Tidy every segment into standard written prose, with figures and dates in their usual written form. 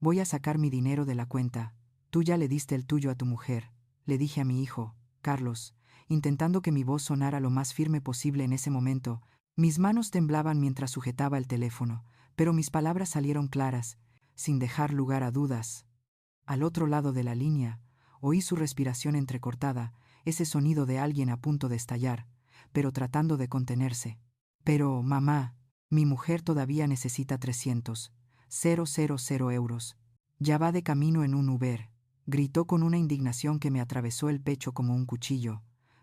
Voy a sacar mi dinero de la cuenta. Tú ya le diste el tuyo a tu mujer, le dije a mi hijo, Carlos, intentando que mi voz sonara lo más firme posible en ese momento. Mis manos temblaban mientras sujetaba el teléfono, pero mis palabras salieron claras, sin dejar lugar a dudas. Al otro lado de la línea, oí su respiración entrecortada, ese sonido de alguien a punto de estallar, pero tratando de contenerse. Pero, mamá, mi mujer todavía necesita 300.000 euros. Ya va de camino en un Uber, gritó con una indignación que me atravesó el pecho como un cuchillo.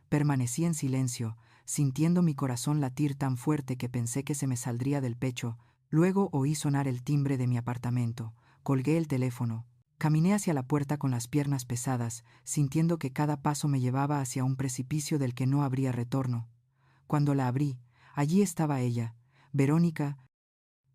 Permanecí en silencio, sintiendo mi corazón latir tan fuerte que pensé que se me saldría del pecho. Luego oí sonar el timbre de mi apartamento. Colgué el teléfono. Caminé hacia la puerta con las piernas pesadas, sintiendo que cada paso me llevaba hacia un precipicio del que no habría retorno. Cuando la abrí, allí estaba ella, Verónica,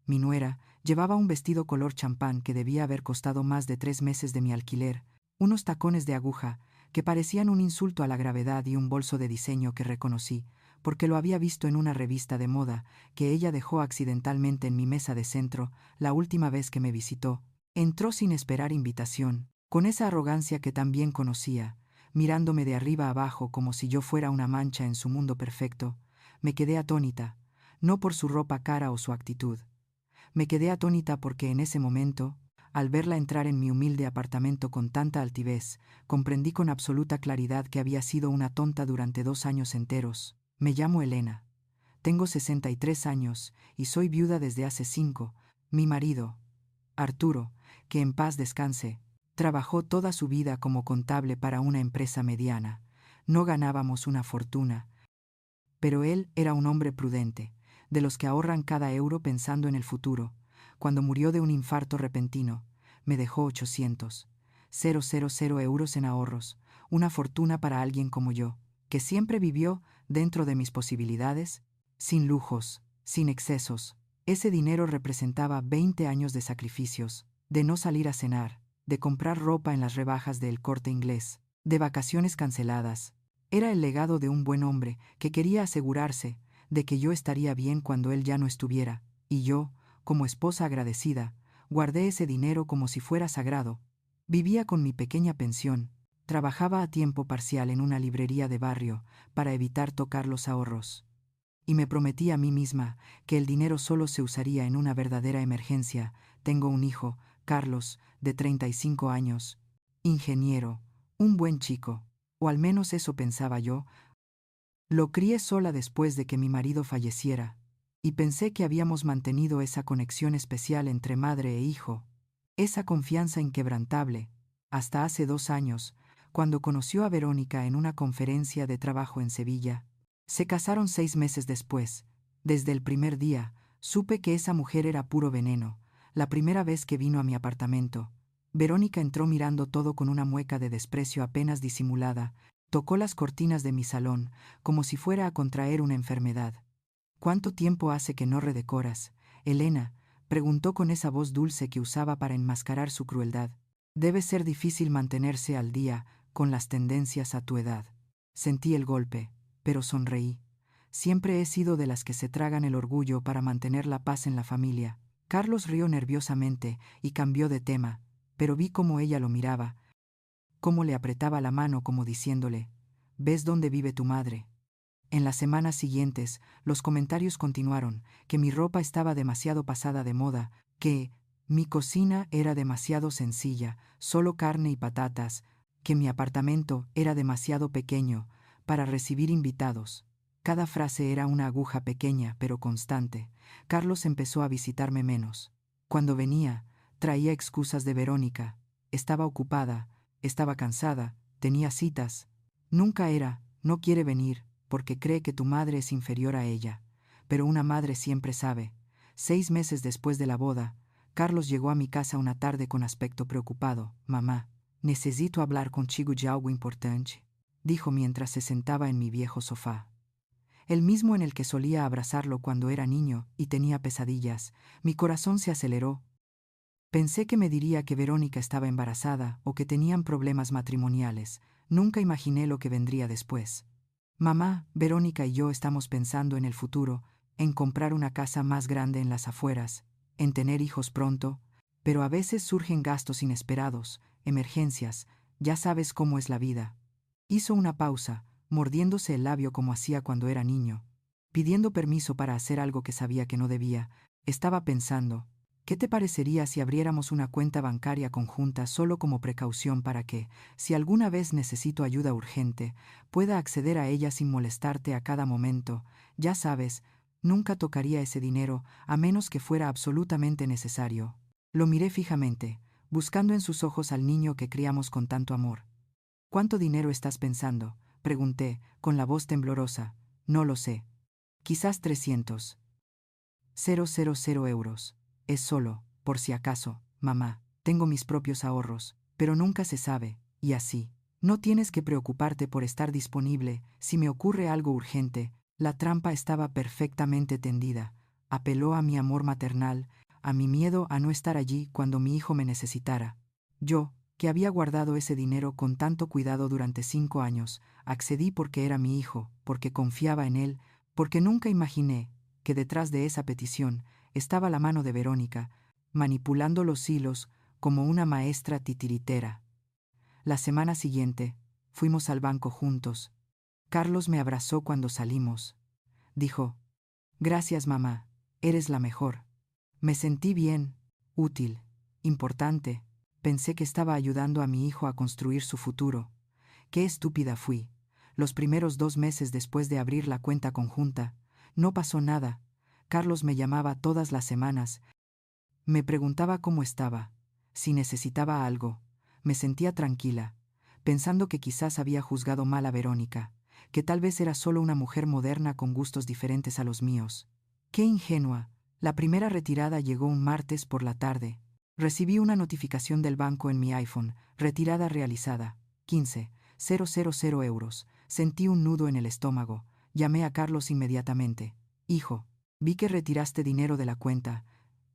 mi nuera. Llevaba un vestido color champán que debía haber costado más de 3 meses de mi alquiler, unos tacones de aguja que parecían un insulto a la gravedad y un bolso de diseño que reconocí, porque lo había visto en una revista de moda que ella dejó accidentalmente en mi mesa de centro la última vez que me visitó. Entró sin esperar invitación, con esa arrogancia que también conocía, mirándome de arriba abajo como si yo fuera una mancha en su mundo perfecto. Me quedé atónita, no por su ropa cara o su actitud. Me quedé atónita porque en ese momento, al verla entrar en mi humilde apartamento con tanta altivez, comprendí con absoluta claridad que había sido una tonta durante 2 años enteros. Me llamo Elena. Tengo 63 años y soy viuda desde hace 5. Mi marido, Arturo, que en paz descanse, trabajó toda su vida como contable para una empresa mediana. No ganábamos una fortuna, pero él era un hombre prudente, de los que ahorran cada euro pensando en el futuro. Cuando murió de un infarto repentino, me dejó 800.000 euros en ahorros, una fortuna para alguien como yo, que siempre vivió dentro de mis posibilidades, sin lujos, sin excesos. Ese dinero representaba 20 años de sacrificios, de no salir a cenar, de comprar ropa en las rebajas del Corte Inglés, de vacaciones canceladas. Era el legado de un buen hombre que quería asegurarse de que yo estaría bien cuando él ya no estuviera, y yo, como esposa agradecida, guardé ese dinero como si fuera sagrado. Vivía con mi pequeña pensión, trabajaba a tiempo parcial en una librería de barrio para evitar tocar los ahorros. Y me prometí a mí misma que el dinero solo se usaría en una verdadera emergencia. Tengo un hijo, Carlos, de 35 años, ingeniero, un buen chico, o al menos eso pensaba yo. Lo crié sola después de que mi marido falleciera, y pensé que habíamos mantenido esa conexión especial entre madre e hijo, esa confianza inquebrantable, hasta hace 2 años, cuando conoció a Verónica en una conferencia de trabajo en Sevilla. Se casaron 6 meses después. Desde el primer día, supe que esa mujer era puro veneno. La primera vez que vino a mi apartamento, Verónica entró mirando todo con una mueca de desprecio apenas disimulada. Tocó las cortinas de mi salón, como si fuera a contraer una enfermedad. ¿Cuánto tiempo hace que no redecoras, Elena?, preguntó con esa voz dulce que usaba para enmascarar su crueldad. Debe ser difícil mantenerse al día con las tendencias a tu edad. Sentí el golpe, pero sonreí. Siempre he sido de las que se tragan el orgullo para mantener la paz en la familia. Carlos rió nerviosamente y cambió de tema, pero vi cómo ella lo miraba, cómo le apretaba la mano como diciéndole, ¿ves dónde vive tu madre? En las semanas siguientes, los comentarios continuaron, que mi ropa estaba demasiado pasada de moda, que mi cocina era demasiado sencilla, solo carne y patatas, que mi apartamento era demasiado pequeño para recibir invitados. Cada frase era una aguja pequeña pero constante. Carlos empezó a visitarme menos. Cuando venía, traía excusas de Verónica. Estaba ocupada, estaba cansada, tenía citas. Nunca era, no quiere venir, porque cree que tu madre es inferior a ella. Pero una madre siempre sabe. 6 meses después de la boda, Carlos llegó a mi casa una tarde con aspecto preocupado. Mamá, necesito hablar contigo de algo importante, dijo mientras se sentaba en mi viejo sofá. El mismo en el que solía abrazarlo cuando era niño y tenía pesadillas. Mi corazón se aceleró. Pensé que me diría que Verónica estaba embarazada o que tenían problemas matrimoniales. Nunca imaginé lo que vendría después. Mamá, Verónica y yo estamos pensando en el futuro, en comprar una casa más grande en las afueras, en tener hijos pronto. Pero a veces surgen gastos inesperados, emergencias, ya sabes cómo es la vida. Hizo una pausa, mordiéndose el labio como hacía cuando era niño, pidiendo permiso para hacer algo que sabía que no debía. Estaba pensando, ¿qué te parecería si abriéramos una cuenta bancaria conjunta solo como precaución para que, si alguna vez necesito ayuda urgente, pueda acceder a ella sin molestarte a cada momento? Ya sabes, nunca tocaría ese dinero a menos que fuera absolutamente necesario. Lo miré fijamente, buscando en sus ojos al niño que criamos con tanto amor. ¿Cuánto dinero estás pensando?, pregunté, con la voz temblorosa. No lo sé. Quizás 300.000 euros. Es solo, por si acaso, mamá. Tengo mis propios ahorros, pero nunca se sabe, y así. No tienes que preocuparte por estar disponible si me ocurre algo urgente. La trampa estaba perfectamente tendida. Apeló a mi amor maternal, a mi miedo a no estar allí cuando mi hijo me necesitara. Yo, que había guardado ese dinero con tanto cuidado durante 5 años, accedí porque era mi hijo, porque confiaba en él, porque nunca imaginé que detrás de esa petición estaba la mano de Verónica, manipulando los hilos como una maestra titiritera. La semana siguiente, fuimos al banco juntos. Carlos me abrazó cuando salimos. Dijo, «Gracias, mamá, eres la mejor». Me sentí bien, útil, importante. Pensé que estaba ayudando a mi hijo a construir su futuro. Qué estúpida fui. Los primeros 2 meses después de abrir la cuenta conjunta, no pasó nada. Carlos me llamaba todas las semanas. Me preguntaba cómo estaba, si necesitaba algo. Me sentía tranquila, pensando que quizás había juzgado mal a Verónica, que tal vez era solo una mujer moderna con gustos diferentes a los míos. ¡Qué ingenua! La primera retirada llegó un martes por la tarde. Recibí una notificación del banco en mi iPhone, retirada realizada, 15.000 euros. Sentí un nudo en el estómago. Llamé a Carlos inmediatamente. Hijo, vi que retiraste dinero de la cuenta.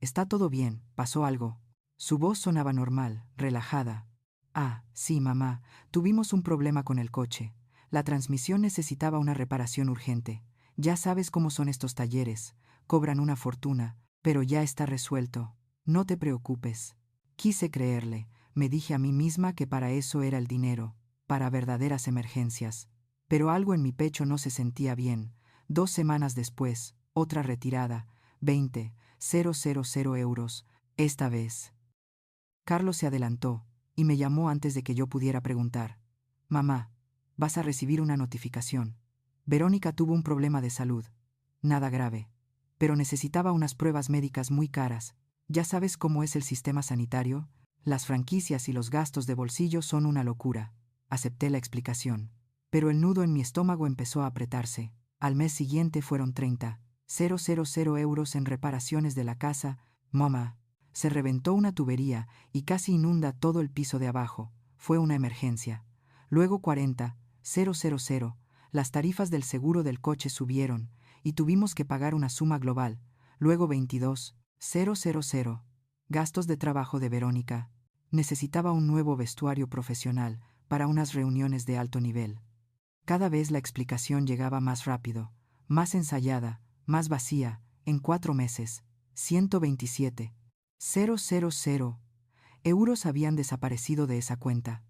¿Está todo bien? ¿Pasó algo? Su voz sonaba normal, relajada. Ah, sí, mamá, tuvimos un problema con el coche. La transmisión necesitaba una reparación urgente. Ya sabes cómo son estos talleres. Cobran una fortuna, pero ya está resuelto. No te preocupes. Quise creerle. Me dije a mí misma que para eso era el dinero, para verdaderas emergencias. Pero algo en mi pecho no se sentía bien. 2 semanas después, otra retirada, 20.000 euros, esta vez. Carlos se adelantó y me llamó antes de que yo pudiera preguntar. Mamá, vas a recibir una notificación. Verónica tuvo un problema de salud. Nada grave. Pero necesitaba unas pruebas médicas muy caras. Ya sabes cómo es el sistema sanitario. Las franquicias y los gastos de bolsillo son una locura. Acepté la explicación. Pero el nudo en mi estómago empezó a apretarse. Al mes siguiente fueron 30.000 euros en reparaciones de la casa. Mamá, se reventó una tubería y casi inunda todo el piso de abajo. Fue una emergencia. Luego 40.000. Las tarifas del seguro del coche subieron y tuvimos que pagar una suma global. Luego 22.000. Gastos de trabajo de Verónica. Necesitaba un nuevo vestuario profesional para unas reuniones de alto nivel. Cada vez la explicación llegaba más rápido, más ensayada, más vacía. En 4 meses, 127.000 euros habían desaparecido de esa cuenta.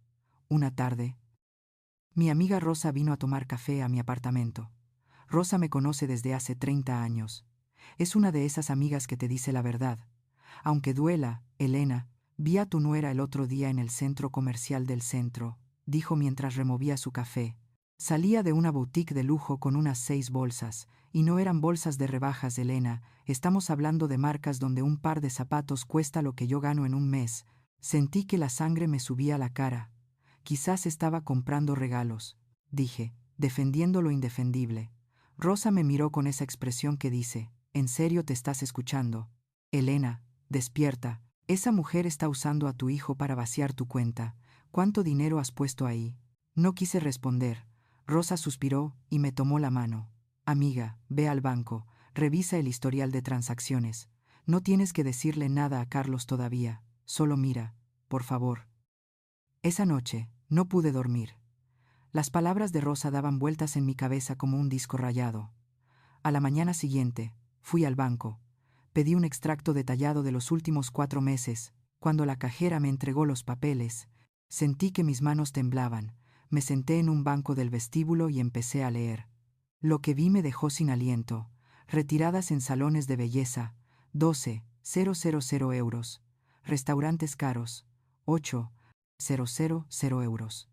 Una tarde, mi amiga Rosa vino a tomar café a mi apartamento. Rosa me conoce desde hace 30 años. Es una de esas amigas que te dice la verdad. Aunque duela, Elena, vi a tu nuera el otro día en el centro comercial del centro, dijo mientras removía su café. Salía de una boutique de lujo con unas 6 bolsas, y no eran bolsas de rebajas, Elena. Estamos hablando de marcas donde un par de zapatos cuesta lo que yo gano en un mes. Sentí que la sangre me subía a la cara. Quizás estaba comprando regalos, dije, defendiendo lo indefendible. Rosa me miró con esa expresión que dice, ¿en serio te estás escuchando? Elena, despierta. Esa mujer está usando a tu hijo para vaciar tu cuenta. ¿Cuánto dinero has puesto ahí? No quise responder. Rosa suspiró y me tomó la mano. Amiga, ve al banco, revisa el historial de transacciones. No tienes que decirle nada a Carlos todavía, solo mira, por favor. Esa noche, no pude dormir. Las palabras de Rosa daban vueltas en mi cabeza como un disco rayado. A la mañana siguiente, fui al banco. Pedí un extracto detallado de los últimos 4 meses, Cuando la cajera me entregó los papeles, sentí que mis manos temblaban. Me senté en un banco del vestíbulo y empecé a leer. Lo que vi me dejó sin aliento. Retiradas en salones de belleza, 12,000 euros. Restaurantes caros, 8,000 euros.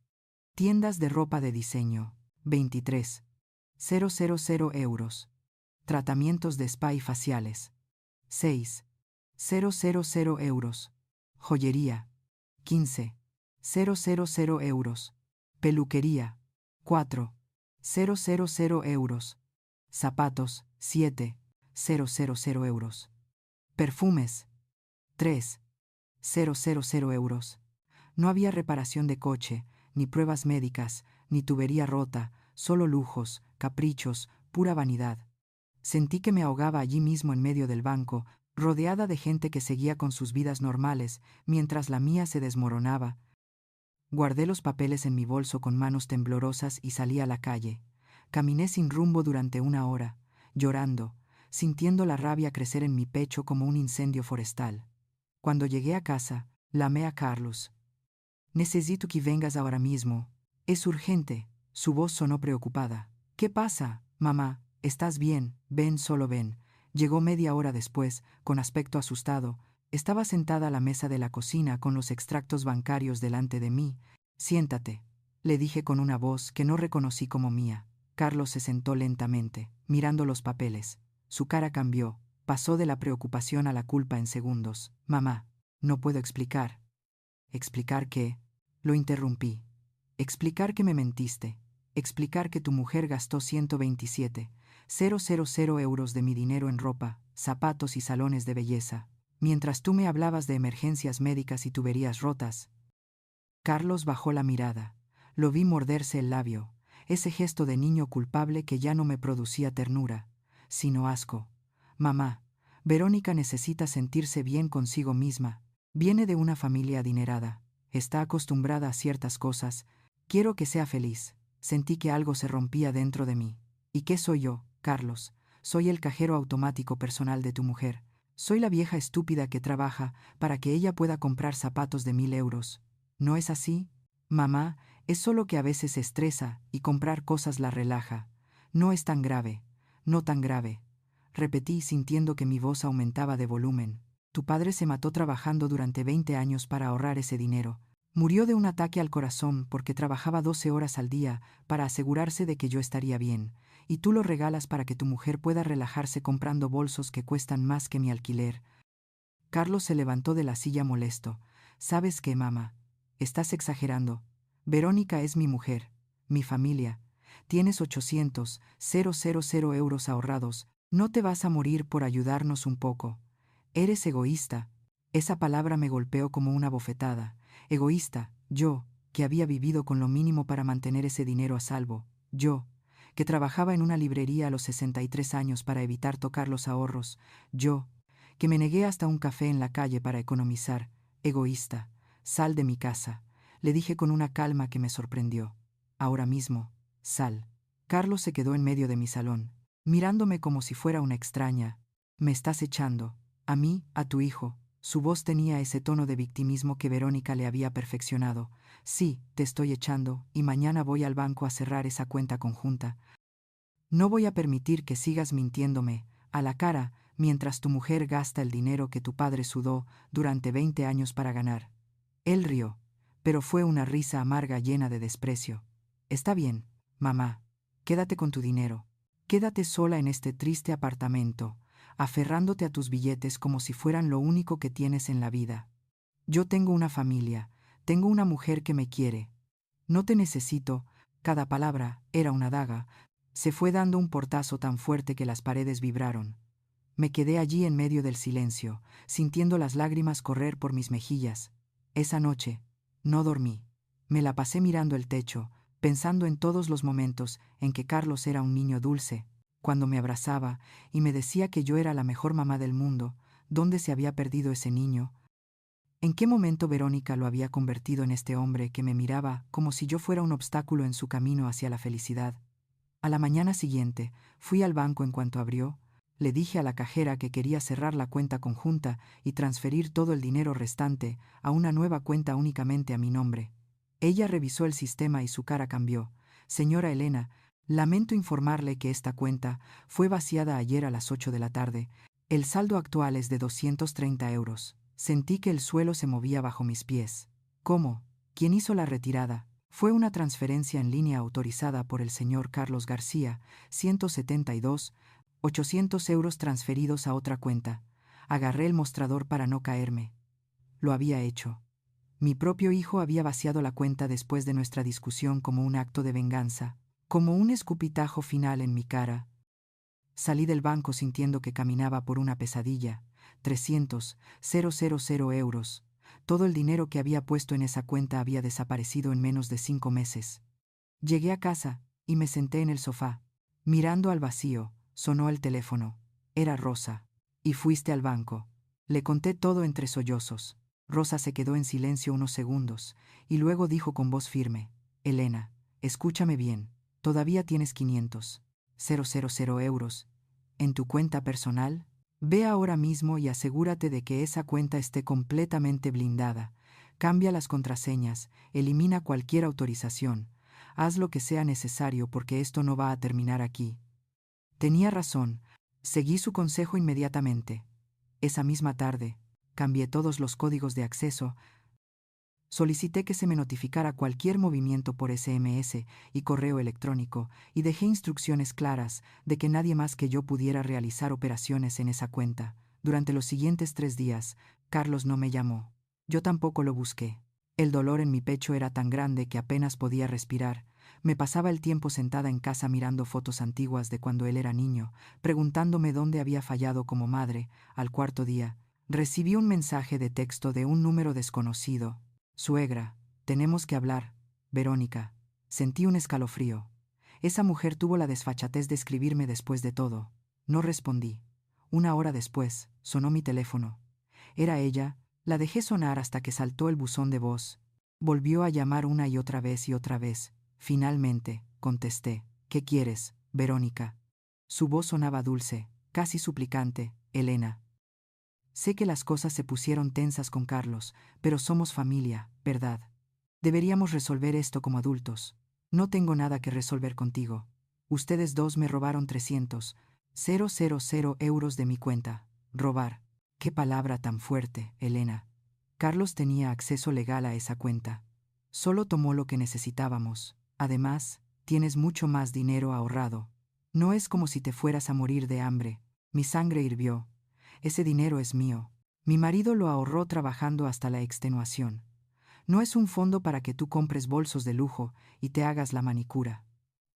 Tiendas de ropa de diseño, 23,000 euros. Tratamientos de spa y faciales, 6,000 euros. Joyería, 15,000 euros. Peluquería, 4,000 euros. Zapatos, 7,000 euros. Perfumes, 3,000 euros. No había reparación de coche, ni pruebas médicas, ni tubería rota, solo lujos, caprichos, pura vanidad. Sentí que me ahogaba allí mismo en medio del banco, rodeada de gente que seguía con sus vidas normales, mientras la mía se desmoronaba. Guardé los papeles en mi bolso con manos temblorosas y salí a la calle. Caminé sin rumbo durante 1 hora, llorando, sintiendo la rabia crecer en mi pecho como un incendio forestal. Cuando llegué a casa, llamé a Carlos. «Necesito que vengas ahora mismo. Es urgente». Su voz sonó preocupada. «¿Qué pasa, mamá? ¿Estás bien? Ven, solo ven». Llegó media hora después, con aspecto asustado. Estaba sentada a la mesa de la cocina con los extractos bancarios delante de mí. «Siéntate», le dije con una voz que no reconocí como mía. Carlos se sentó lentamente, mirando los papeles. Su cara cambió, pasó de la preocupación a la culpa en segundos. «Mamá, no puedo explicar». «¿Explicar qué?», lo interrumpí. «Explicar que me mentiste. Explicar que tu mujer gastó 127,000 euros de mi dinero en ropa, zapatos y salones de belleza, mientras tú me hablabas de emergencias médicas y tuberías rotas». Carlos bajó la mirada. Lo vi morderse el labio, ese gesto de niño culpable que ya no me producía ternura, sino asco. «Mamá, Verónica necesita sentirse bien consigo misma. Viene de una familia adinerada. Está acostumbrada a ciertas cosas. Quiero que sea feliz». Sentí que algo se rompía dentro de mí. ¿Y qué soy yo, Carlos? Soy el cajero automático personal de tu mujer. Soy la vieja estúpida que trabaja para que ella pueda comprar zapatos de 1.000 euros. ¿No es así? Mamá, es solo que a veces se estresa y comprar cosas la relaja. No es tan grave, no tan grave. Repetí sintiendo que mi voz aumentaba de volumen. Tu padre se mató trabajando durante 20 años para ahorrar ese dinero. Murió de un ataque al corazón porque trabajaba 12 horas al día para asegurarse de que yo estaría bien, y tú lo regalas para que tu mujer pueda relajarse comprando bolsos que cuestan más que mi alquiler. Carlos se levantó de la silla molesto. ¿Sabes qué, mamá? Estás exagerando. Verónica es mi mujer, mi familia. Tienes 800,000 euros ahorrados. No te vas a morir por ayudarnos un poco. Eres egoísta. Esa palabra me golpeó como una bofetada. Egoísta, yo, que había vivido con lo mínimo para mantener ese dinero a salvo. Yo, que trabajaba en una librería a los 63 años para evitar tocar los ahorros. Yo, que me negué hasta un café en la calle para economizar. Egoísta, sal de mi casa. Le dije con una calma que me sorprendió. Ahora mismo, sal. Carlos se quedó en medio de mi salón, mirándome como si fuera una extraña. Me estás echando. A mí, a tu hijo. Su voz tenía ese tono de victimismo que Verónica le había perfeccionado. Sí, te estoy echando, y mañana voy al banco a cerrar esa cuenta conjunta. No voy a permitir que sigas mintiéndome a la cara mientras tu mujer gasta el dinero que tu padre sudó durante 20 años para ganar. Él rió, pero fue una risa amarga llena de desprecio. Está bien, mamá, quédate con tu dinero. Quédate sola en este triste apartamento, aferrándote a tus billetes como si fueran lo único que tienes en la vida. Yo tengo una familia, tengo una mujer que me quiere. No te necesito. Cada palabra era una daga. Se fue dando un portazo tan fuerte que las paredes vibraron. Me quedé allí en medio del silencio, sintiendo las lágrimas correr por mis mejillas. Esa noche, no dormí. Me la pasé mirando el techo, pensando en todos los momentos en que Carlos era un niño dulce, cuando me abrazaba y me decía que yo era la mejor mamá del mundo. ¿Dónde se había perdido ese niño? ¿En qué momento Verónica lo había convertido en este hombre que me miraba como si yo fuera un obstáculo en su camino hacia la felicidad? A la mañana siguiente, fui al banco en cuanto abrió. Le dije a la cajera que quería cerrar la cuenta conjunta y transferir todo el dinero restante a una nueva cuenta únicamente a mi nombre. Ella revisó el sistema y su cara cambió. Señora Elena, lamento informarle que esta cuenta fue vaciada ayer a las 8 de la tarde. El saldo actual es de 230 euros. Sentí que el suelo se movía bajo mis pies. ¿Cómo? ¿Quién hizo la retirada? Fue una transferencia en línea autorizada por el señor Carlos García, 172, 800 euros transferidos a otra cuenta. Agarré el mostrador para no caerme. Lo había hecho. Mi propio hijo había vaciado la cuenta después de nuestra discusión como un acto de venganza, como un escupitajo final en mi cara. Salí del banco sintiendo que caminaba por una pesadilla. 300.000 euros. Todo el dinero que había puesto en esa cuenta había desaparecido en menos de 5 meses. Llegué a casa y me senté en el sofá. Mirando al vacío, sonó el teléfono. Era Rosa. ¿Y fuiste al banco? Le conté todo entre sollozos. Rosa se quedó en silencio unos segundos, y luego dijo con voz firme: Elena, escúchame bien, todavía tienes 500.000 euros en tu cuenta personal. Ve ahora mismo y asegúrate de que esa cuenta esté completamente blindada. Cambia las contraseñas, elimina cualquier autorización. Haz lo que sea necesario porque esto no va a terminar aquí. Tenía razón. Seguí su consejo inmediatamente. Esa misma tarde, cambié todos los códigos de acceso. Solicité que se me notificara cualquier movimiento por SMS y correo electrónico y dejé instrucciones claras de que nadie más que yo pudiera realizar operaciones en esa cuenta. Durante los siguientes 3 días, Carlos no me llamó. Yo tampoco lo busqué. El dolor en mi pecho era tan grande que apenas podía respirar. Me pasaba el tiempo sentada en casa mirando fotos antiguas de cuando él era niño, preguntándome dónde había fallado como madre. Al cuarto día, recibí un mensaje de texto de un número desconocido. Suegra, tenemos que hablar. Verónica. Sentí un escalofrío. Esa mujer tuvo la desfachatez de escribirme después de todo. No respondí. 1 hora después, sonó mi teléfono. Era ella. La dejé sonar hasta que saltó el buzón de voz. Volvió a llamar una y otra vez y otra vez. Finalmente, contesté. ¿Qué quieres, Verónica? Su voz sonaba dulce, casi suplicante. Elena. Sé que las cosas se pusieron tensas con Carlos, pero somos familia, ¿verdad? Deberíamos resolver esto como adultos. No tengo nada que resolver contigo. Ustedes dos me robaron 300.000 euros de mi cuenta. Robar. Qué palabra tan fuerte, Elena. Carlos tenía acceso legal a esa cuenta. Solo tomó lo que necesitábamos. Además, tienes mucho más dinero ahorrado. No es como si te fueras a morir de hambre. Mi sangre hirvió. Ese dinero es mío. Mi marido lo ahorró trabajando hasta la extenuación. No es un fondo para que tú compres bolsos de lujo y te hagas la manicura.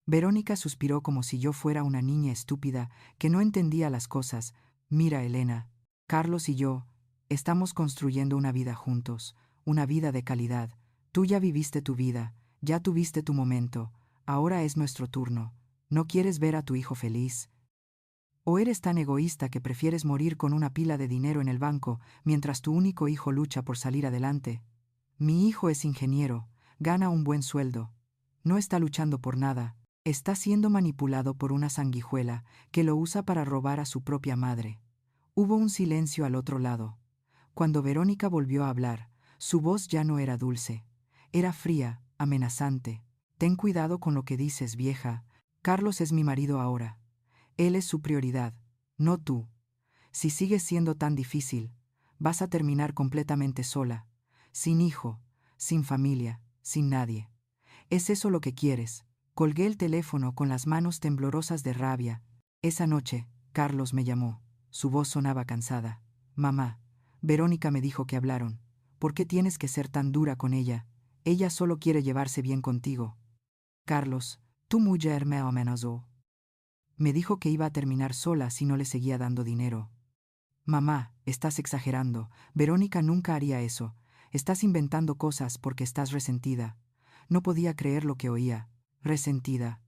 Verónica suspiró como si yo fuera una niña estúpida que no entendía las cosas. Mira, Elena, Carlos y yo estamos construyendo una vida juntos, una vida de calidad. Tú ya viviste tu vida, ya tuviste tu momento, ahora es nuestro turno. ¿No quieres ver a tu hijo feliz? ¿O eres tan egoísta que prefieres morir con una pila de dinero en el banco mientras tu único hijo lucha por salir adelante? Mi hijo es ingeniero, gana un buen sueldo. No está luchando por nada, está siendo manipulado por una sanguijuela que lo usa para robar a su propia madre. Hubo un silencio al otro lado. Cuando Verónica volvió a hablar, su voz ya no era dulce. Era fría, amenazante. Ten cuidado con lo que dices, vieja. Carlos es mi marido ahora. Él es su prioridad, no tú. Si sigues siendo tan difícil, vas a terminar completamente sola, sin hijo, sin familia, sin nadie. ¿Es eso lo que quieres? Colgué el teléfono con las manos temblorosas de rabia. Esa noche, Carlos me llamó. Su voz sonaba cansada. Mamá, Verónica me dijo que hablaron. ¿Por qué tienes que ser tan dura con ella? Ella solo quiere llevarse bien contigo. Carlos, tu mujer me amenazó. Me dijo que iba a terminar sola si no le seguía dando dinero. Mamá, estás exagerando. Verónica nunca haría eso. Estás inventando cosas porque estás resentida. No podía creer lo que oía. Resentida.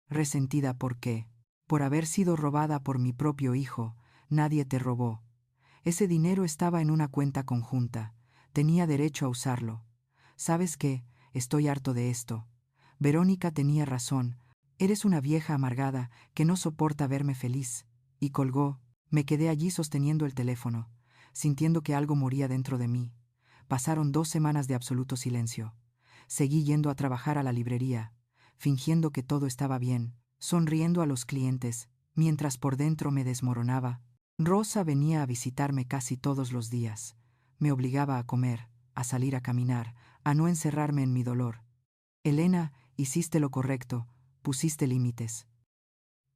¿Resentida por qué? Por haber sido robada por mi propio hijo. Nadie te robó. Ese dinero estaba en una cuenta conjunta. Tenía derecho a usarlo. ¿Sabes qué? Estoy harto de esto. Verónica tenía razón. Eres una vieja amargada que no soporta verme feliz. Y colgó. Me quedé allí sosteniendo el teléfono, sintiendo que algo moría dentro de mí. Pasaron 2 semanas de absoluto silencio. Seguí yendo a trabajar a la librería, fingiendo que todo estaba bien, sonriendo a los clientes, mientras por dentro me desmoronaba. Rosa venía a visitarme casi todos los días. Me obligaba a comer, a salir a caminar, a no encerrarme en mi dolor. Elena, hiciste lo correcto, pusiste límites.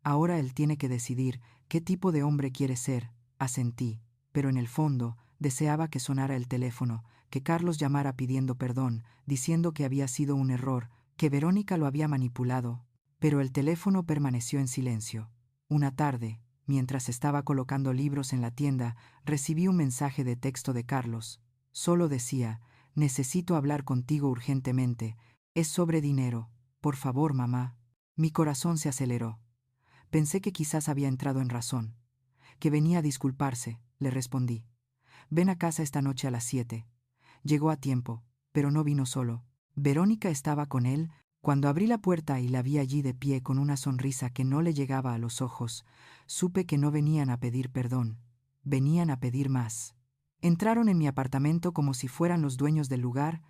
Ahora él tiene que decidir qué tipo de hombre quiere ser, asentí, pero en el fondo deseaba que sonara el teléfono, que Carlos llamara pidiendo perdón, diciendo que había sido un error, que Verónica lo había manipulado, pero el teléfono permaneció en silencio. Una tarde, mientras estaba colocando libros en la tienda, recibí un mensaje de texto de Carlos. Solo decía: necesito hablar contigo urgentemente, es sobre dinero, por favor, mamá. Mi corazón se aceleró. Pensé que quizás había entrado en razón, que venía a disculparse, le respondí. Ven a casa esta noche a las 7. Llegó a tiempo, pero no vino solo. Verónica estaba con él. Cuando abrí la puerta y la vi allí de pie con una sonrisa que no le llegaba a los ojos, supe que no venían a pedir perdón, venían a pedir más. Entraron en mi apartamento como si fueran los dueños del lugar.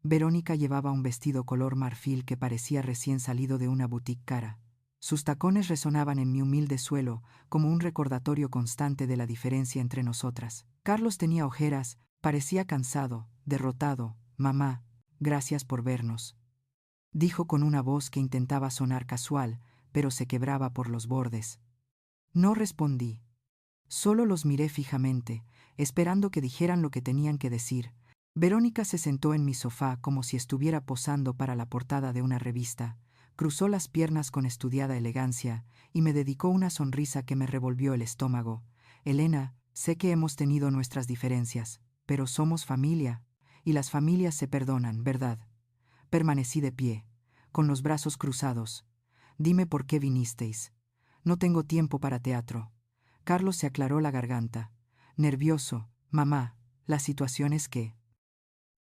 Verónica llevaba un vestido color marfil que parecía recién salido de una boutique cara. Sus tacones resonaban en mi humilde suelo como un recordatorio constante de la diferencia entre nosotras. Carlos tenía ojeras, parecía cansado, derrotado. Mamá, gracias por vernos, dijo con una voz que intentaba sonar casual, pero se quebraba por los bordes. No respondí. Solo los miré fijamente, esperando que dijeran lo que tenían que decir. Verónica se sentó en mi sofá como si estuviera posando para la portada de una revista. Cruzó las piernas con estudiada elegancia y me dedicó una sonrisa que me revolvió el estómago. Elena, sé que hemos tenido nuestras diferencias, pero somos familia, y las familias se perdonan, ¿verdad? Permanecí de pie, con los brazos cruzados. Dime por qué vinisteis. No tengo tiempo para teatro. Carlos se aclaró la garganta. Nervioso, mamá, la situación es que...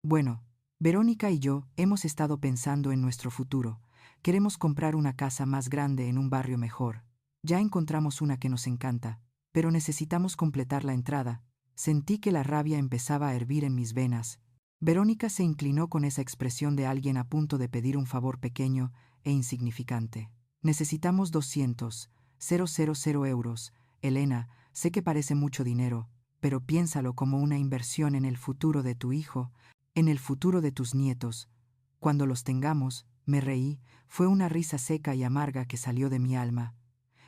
Bueno, Verónica y yo hemos estado pensando en nuestro futuro. Queremos comprar una casa más grande en un barrio mejor. Ya encontramos una que nos encanta, pero necesitamos completar la entrada. Sentí que la rabia empezaba a hervir en mis venas. Verónica se inclinó con esa expresión de alguien a punto de pedir un favor pequeño e insignificante. Necesitamos 200.000 euros. Elena, sé que parece mucho dinero, pero piénsalo como una inversión en el futuro de tu hijo, en el futuro de tus nietos. Cuando los tengamos, me reí, fue una risa seca y amarga que salió de mi alma.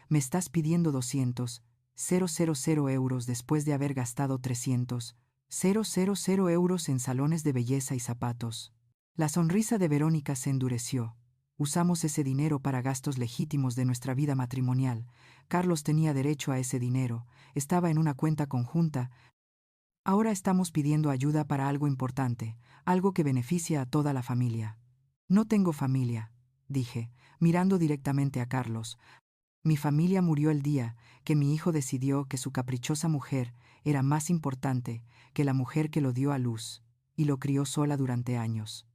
Me estás pidiendo 200.000 euros después de haber gastado 300.000 euros en salones de belleza y zapatos. La sonrisa de Verónica se endureció. Usamos ese dinero para gastos legítimos de nuestra vida matrimonial. Carlos tenía derecho a ese dinero, estaba en una cuenta conjunta. Ahora estamos pidiendo ayuda para algo importante, algo que beneficia a toda la familia. No tengo familia, dije, mirando directamente a Carlos. Mi familia murió el día que mi hijo decidió que su caprichosa mujer era más importante que la mujer que lo dio a luz, y lo crió sola durante años.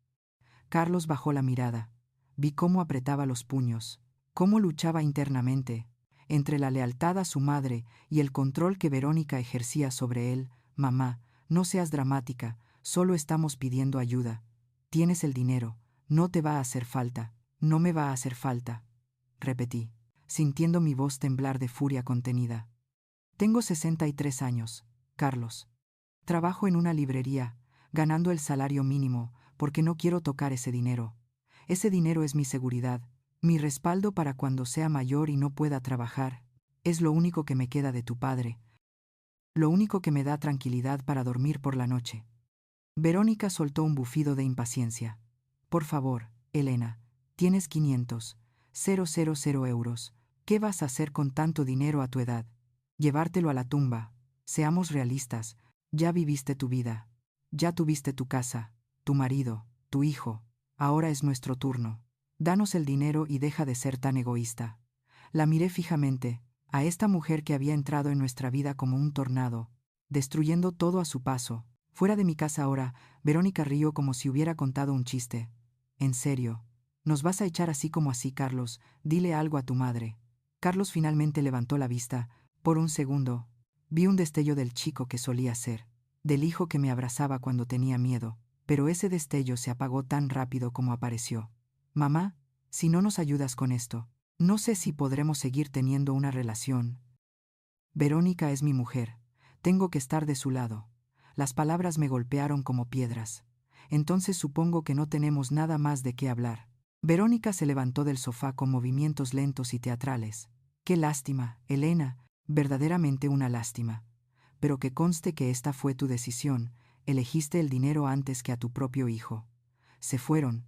Carlos bajó la mirada. Vi cómo apretaba los puños, cómo luchaba internamente, entre la lealtad a su madre y el control que Verónica ejercía sobre él. Mamá, no seas dramática, solo estamos pidiendo ayuda. Tienes el dinero, no te va a hacer falta, no me va a hacer falta, repetí, sintiendo mi voz temblar de furia contenida. Tengo 63 años, Carlos. Trabajo en una librería, ganando el salario mínimo, porque no quiero tocar ese dinero. Ese dinero es mi seguridad, mi respaldo para cuando sea mayor y no pueda trabajar. Es lo único que me queda de tu padre. Lo único que me da tranquilidad para dormir por la noche. Verónica soltó un bufido de impaciencia. Por favor, Elena, tienes 500.000 euros. ¿Qué vas a hacer con tanto dinero a tu edad? Llevártelo a la tumba. Seamos realistas. Ya viviste tu vida. Ya tuviste tu casa, tu marido, tu hijo. Ahora es nuestro turno. Danos el dinero y deja de ser tan egoísta. La miré fijamente, a esta mujer que había entrado en nuestra vida como un tornado, destruyendo todo a su paso. Fuera de mi casa ahora, Verónica rió como si hubiera contado un chiste. En serio, ¿nos vas a echar así como así, Carlos? Dile algo a tu madre. Carlos finalmente levantó la vista. Por un segundo, vi un destello del chico que solía ser, del hijo que me abrazaba cuando tenía miedo, pero ese destello se apagó tan rápido como apareció. Mamá, si no nos ayudas con esto, no sé si podremos seguir teniendo una relación. Verónica es mi mujer. Tengo que estar de su lado. Las palabras me golpearon como piedras. Entonces supongo que no tenemos nada más de qué hablar. Verónica se levantó del sofá con movimientos lentos y teatrales. Qué lástima, Elena, verdaderamente una lástima. Pero que conste que esta fue tu decisión, elegiste el dinero antes que a tu propio hijo. Se fueron,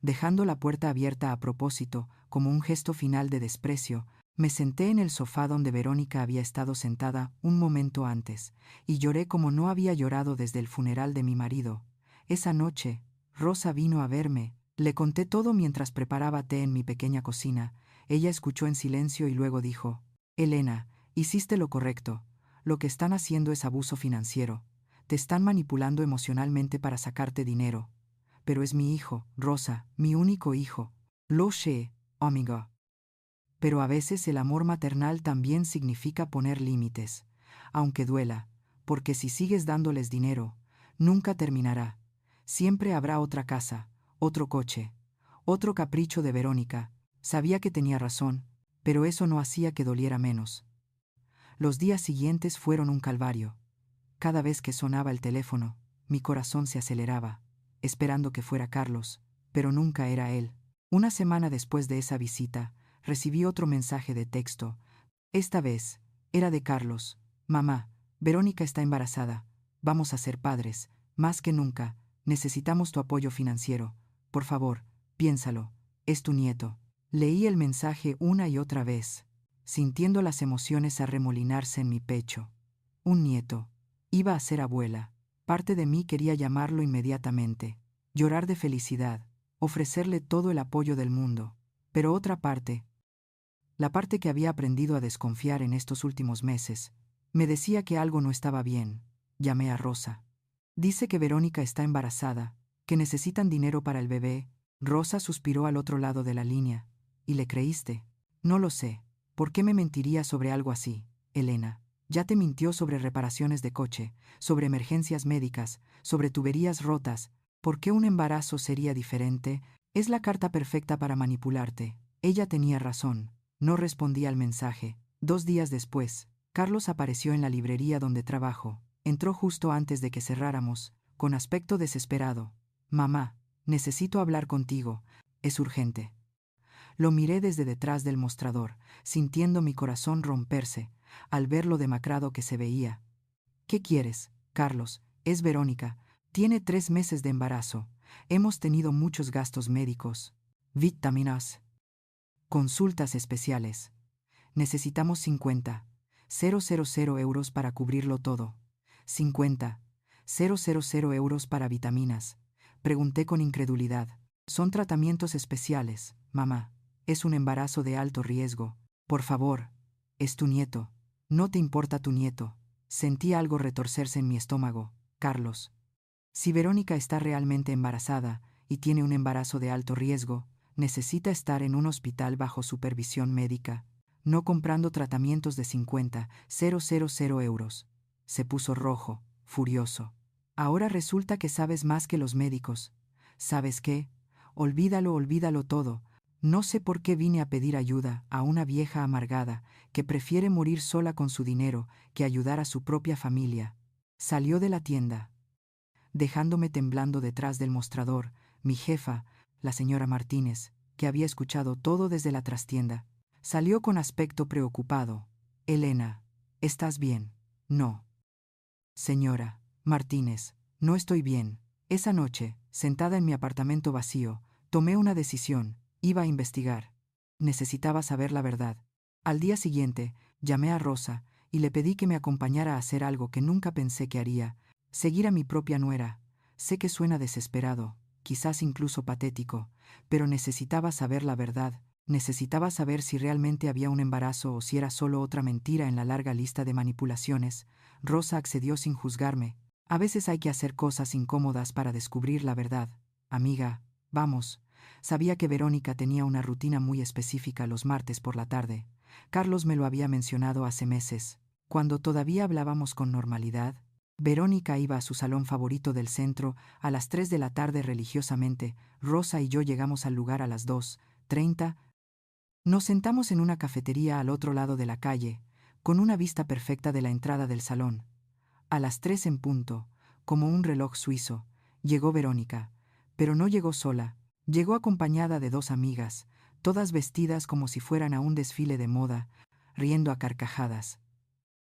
dejando la puerta abierta a propósito, como un gesto final de desprecio. Me senté en el sofá donde Verónica había estado sentada un momento antes, y lloré como no había llorado desde el funeral de mi marido. Esa noche, Rosa vino a verme, le conté todo mientras preparaba té en mi pequeña cocina. Ella escuchó en silencio y luego dijo: Elena, hiciste lo correcto. Lo que están haciendo es abuso financiero. Te están manipulando emocionalmente para sacarte dinero. Pero es mi hijo, Rosa, mi único hijo. Lo sé, amiga. Pero a veces el amor maternal también significa poner límites, aunque duela, porque si sigues dándoles dinero, nunca terminará. Siempre habrá otra casa, otro coche, otro capricho de Verónica. Sabía que tenía razón, pero eso no hacía que doliera menos. Los días siguientes fueron un calvario. Cada vez que sonaba el teléfono, mi corazón se aceleraba, esperando que fuera Carlos, pero nunca era él. Una semana después de esa visita, recibí otro mensaje de texto. Esta vez, era de Carlos. Mamá, Verónica está embarazada. Vamos a ser padres. Más que nunca, necesitamos tu apoyo financiero. Por favor, piénsalo. Es tu nieto. Leí el mensaje una y otra vez, sintiendo las emociones arremolinarse en mi pecho. Un nieto. Iba a ser abuela. Parte de mí quería llamarlo inmediatamente, llorar de felicidad, ofrecerle todo el apoyo del mundo. Pero otra parte, la parte que había aprendido a desconfiar en estos últimos meses, me decía que algo no estaba bien. Llamé a Rosa. Dice que Verónica está embarazada, que necesitan dinero para el bebé. Rosa suspiró al otro lado de la línea. ¿Y le creíste? No lo sé. ¿Por qué me mentiría sobre algo así, Elena? Ya te mintió sobre reparaciones de coche, sobre emergencias médicas, sobre tuberías rotas. ¿Por qué un embarazo sería diferente? Es la carta perfecta para manipularte. Ella tenía razón. No respondí al mensaje. 2 días después, Carlos apareció en la librería donde trabajo. Entró justo antes de que cerráramos, con aspecto desesperado. Mamá, necesito hablar contigo. Es urgente. Lo miré desde detrás del mostrador, sintiendo mi corazón romperse, al ver lo demacrado que se veía. ¿Qué quieres, Carlos? Es Verónica. Tiene 3 meses de embarazo. Hemos tenido muchos gastos médicos. Vitaminas. Consultas especiales. Necesitamos 50,000 euros para cubrirlo todo. 50,000 euros para vitaminas. Pregunté con incredulidad. Son tratamientos especiales, mamá. Es un embarazo de alto riesgo. Por favor. Es tu nieto. No te importa tu nieto. Sentí algo retorcerse en mi estómago. Carlos. Si Verónica está realmente embarazada y tiene un embarazo de alto riesgo, necesita estar en un hospital bajo supervisión médica, no comprando tratamientos de 50,000 euros. Se puso rojo, furioso. Ahora resulta que sabes más que los médicos. ¿Sabes qué? Olvídalo todo. No sé por qué vine a pedir ayuda a una vieja amargada que prefiere morir sola con su dinero que ayudar a su propia familia. Salió de la tienda, dejándome temblando detrás del mostrador. Mi jefa, la señora Martínez, que había escuchado todo desde la trastienda, salió con aspecto preocupado. Elena, ¿estás bien? No. Señora Martínez, no estoy bien. Esa noche, sentada en mi apartamento vacío, tomé una decisión. Iba a investigar. Necesitaba saber la verdad. Al día siguiente, llamé a Rosa y le pedí que me acompañara a hacer algo que nunca pensé que haría: seguir a mi propia nuera. Sé que suena desesperado, quizás incluso patético, pero necesitaba saber la verdad. Necesitaba saber si realmente había un embarazo o si era solo otra mentira en la larga lista de manipulaciones. Rosa accedió sin juzgarme. A veces hay que hacer cosas incómodas para descubrir la verdad. Amiga, vamos. Sabía que Verónica tenía una rutina muy específica los martes por la tarde. Carlos me lo había mencionado hace meses. Cuando todavía hablábamos con normalidad, Verónica iba a su salón favorito del centro a las 3 de la tarde religiosamente. Rosa y yo llegamos al lugar a las 2:30. Nos sentamos en una cafetería al otro lado de la calle, con una vista perfecta de la entrada del salón. A las 3 en punto, como un reloj suizo, llegó Verónica, pero no llegó sola, llegó acompañada de 2 amigas, todas vestidas como si fueran a un desfile de moda, riendo a carcajadas.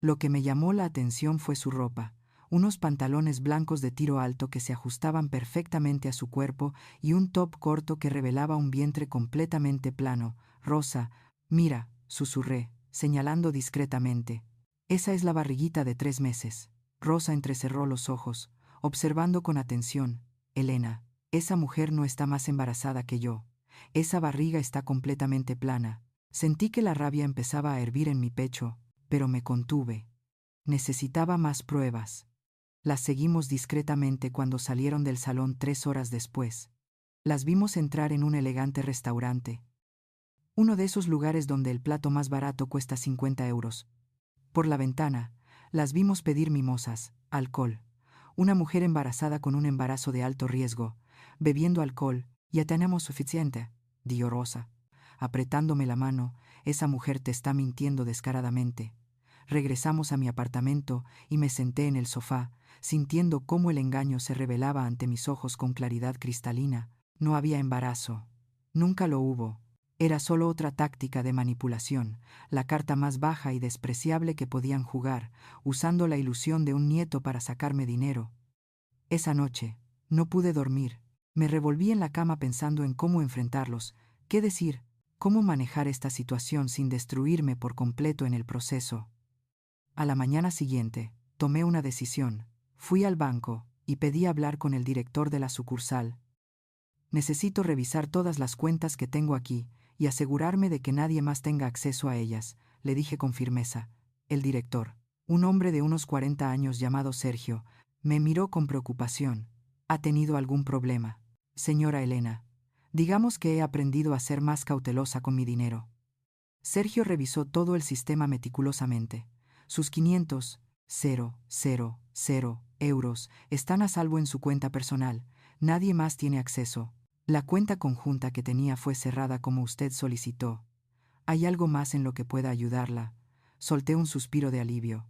Lo que me llamó la atención fue su ropa, unos pantalones blancos de tiro alto que se ajustaban perfectamente a su cuerpo y un top corto que revelaba un vientre completamente plano. Rosa, mira, susurré, señalando discretamente. Esa es la barriguita de 3 meses. Rosa entrecerró los ojos, observando con atención. Elena, esa mujer no está más embarazada que yo. Esa barriga está completamente plana. Sentí que la rabia empezaba a hervir en mi pecho, pero me contuve. Necesitaba más pruebas. Las seguimos discretamente cuando salieron del salón 3 horas después. Las vimos entrar en un elegante restaurante. Uno de esos lugares donde el plato más barato cuesta 50 euros. Por la ventana, las vimos pedir mimosas, alcohol. Una mujer embarazada con un embarazo de alto riesgo, bebiendo alcohol. Ya tenemos suficiente, dijo Rosa, apretándome la mano. Esa mujer te está mintiendo descaradamente. Regresamos a mi apartamento y me senté en el sofá, sintiendo cómo el engaño se revelaba ante mis ojos con claridad cristalina. No había embarazo. Nunca lo hubo. Era solo otra táctica de manipulación, la carta más baja y despreciable que podían jugar, usando la ilusión de un nieto para sacarme dinero. Esa noche, no pude dormir. Me revolví en la cama pensando en cómo enfrentarlos, qué decir, cómo manejar esta situación sin destruirme por completo en el proceso. A la mañana siguiente, tomé una decisión. Fui al banco y pedí hablar con el director de la sucursal. Necesito revisar todas las cuentas que tengo aquí y asegurarme de que nadie más tenga acceso a ellas, le dije con firmeza. El director, un hombre de unos 40 años llamado Sergio, me miró con preocupación. ¿Ha tenido algún problema? Señora Elena, digamos que he aprendido a ser más cautelosa con mi dinero. Sergio revisó todo el sistema meticulosamente. Sus 500,000 euros están a salvo en su cuenta personal. Nadie más tiene acceso. La cuenta conjunta que tenía fue cerrada como usted solicitó. ¿Hay algo más en lo que pueda ayudarla? Solté un suspiro de alivio.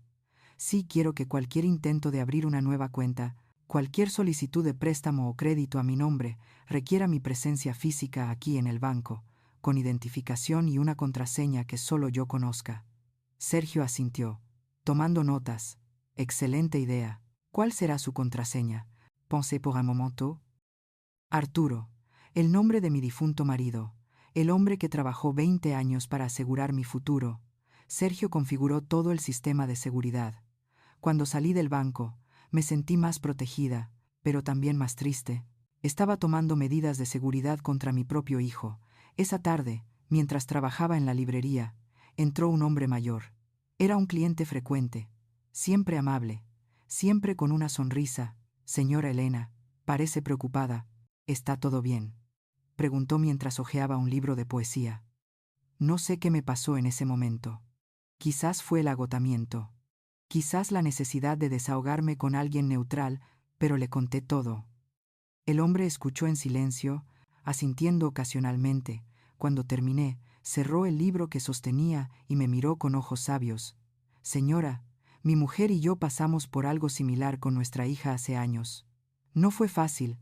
Sí, quiero que cualquier intento de abrir una nueva cuenta, cualquier solicitud de préstamo o crédito a mi nombre, requiera mi presencia física aquí en el banco, con identificación y una contraseña que solo yo conozca. Sergio asintió, tomando notas. Excelente idea. ¿Cuál será su contraseña? Pensé por un momento. Arturo, el nombre de mi difunto marido, el hombre que trabajó 20 años para asegurar mi futuro. Sergio configuró todo el sistema de seguridad. Cuando salí del banco, me sentí más protegida, pero también más triste. Estaba tomando medidas de seguridad contra mi propio hijo. Esa tarde, mientras trabajaba en la librería, entró un hombre mayor. Era un cliente frecuente, siempre amable, siempre con una sonrisa. Señora Elena, parece preocupada. ¿Está todo bien?, preguntó mientras hojeaba un libro de poesía. No sé qué me pasó en ese momento. Quizás fue el agotamiento. Quizás la necesidad de desahogarme con alguien neutral, pero le conté todo. El hombre escuchó en silencio, asintiendo ocasionalmente. Cuando terminé, cerró el libro que sostenía y me miró con ojos sabios. Señora, mi mujer y yo pasamos por algo similar con nuestra hija hace años. No fue fácil,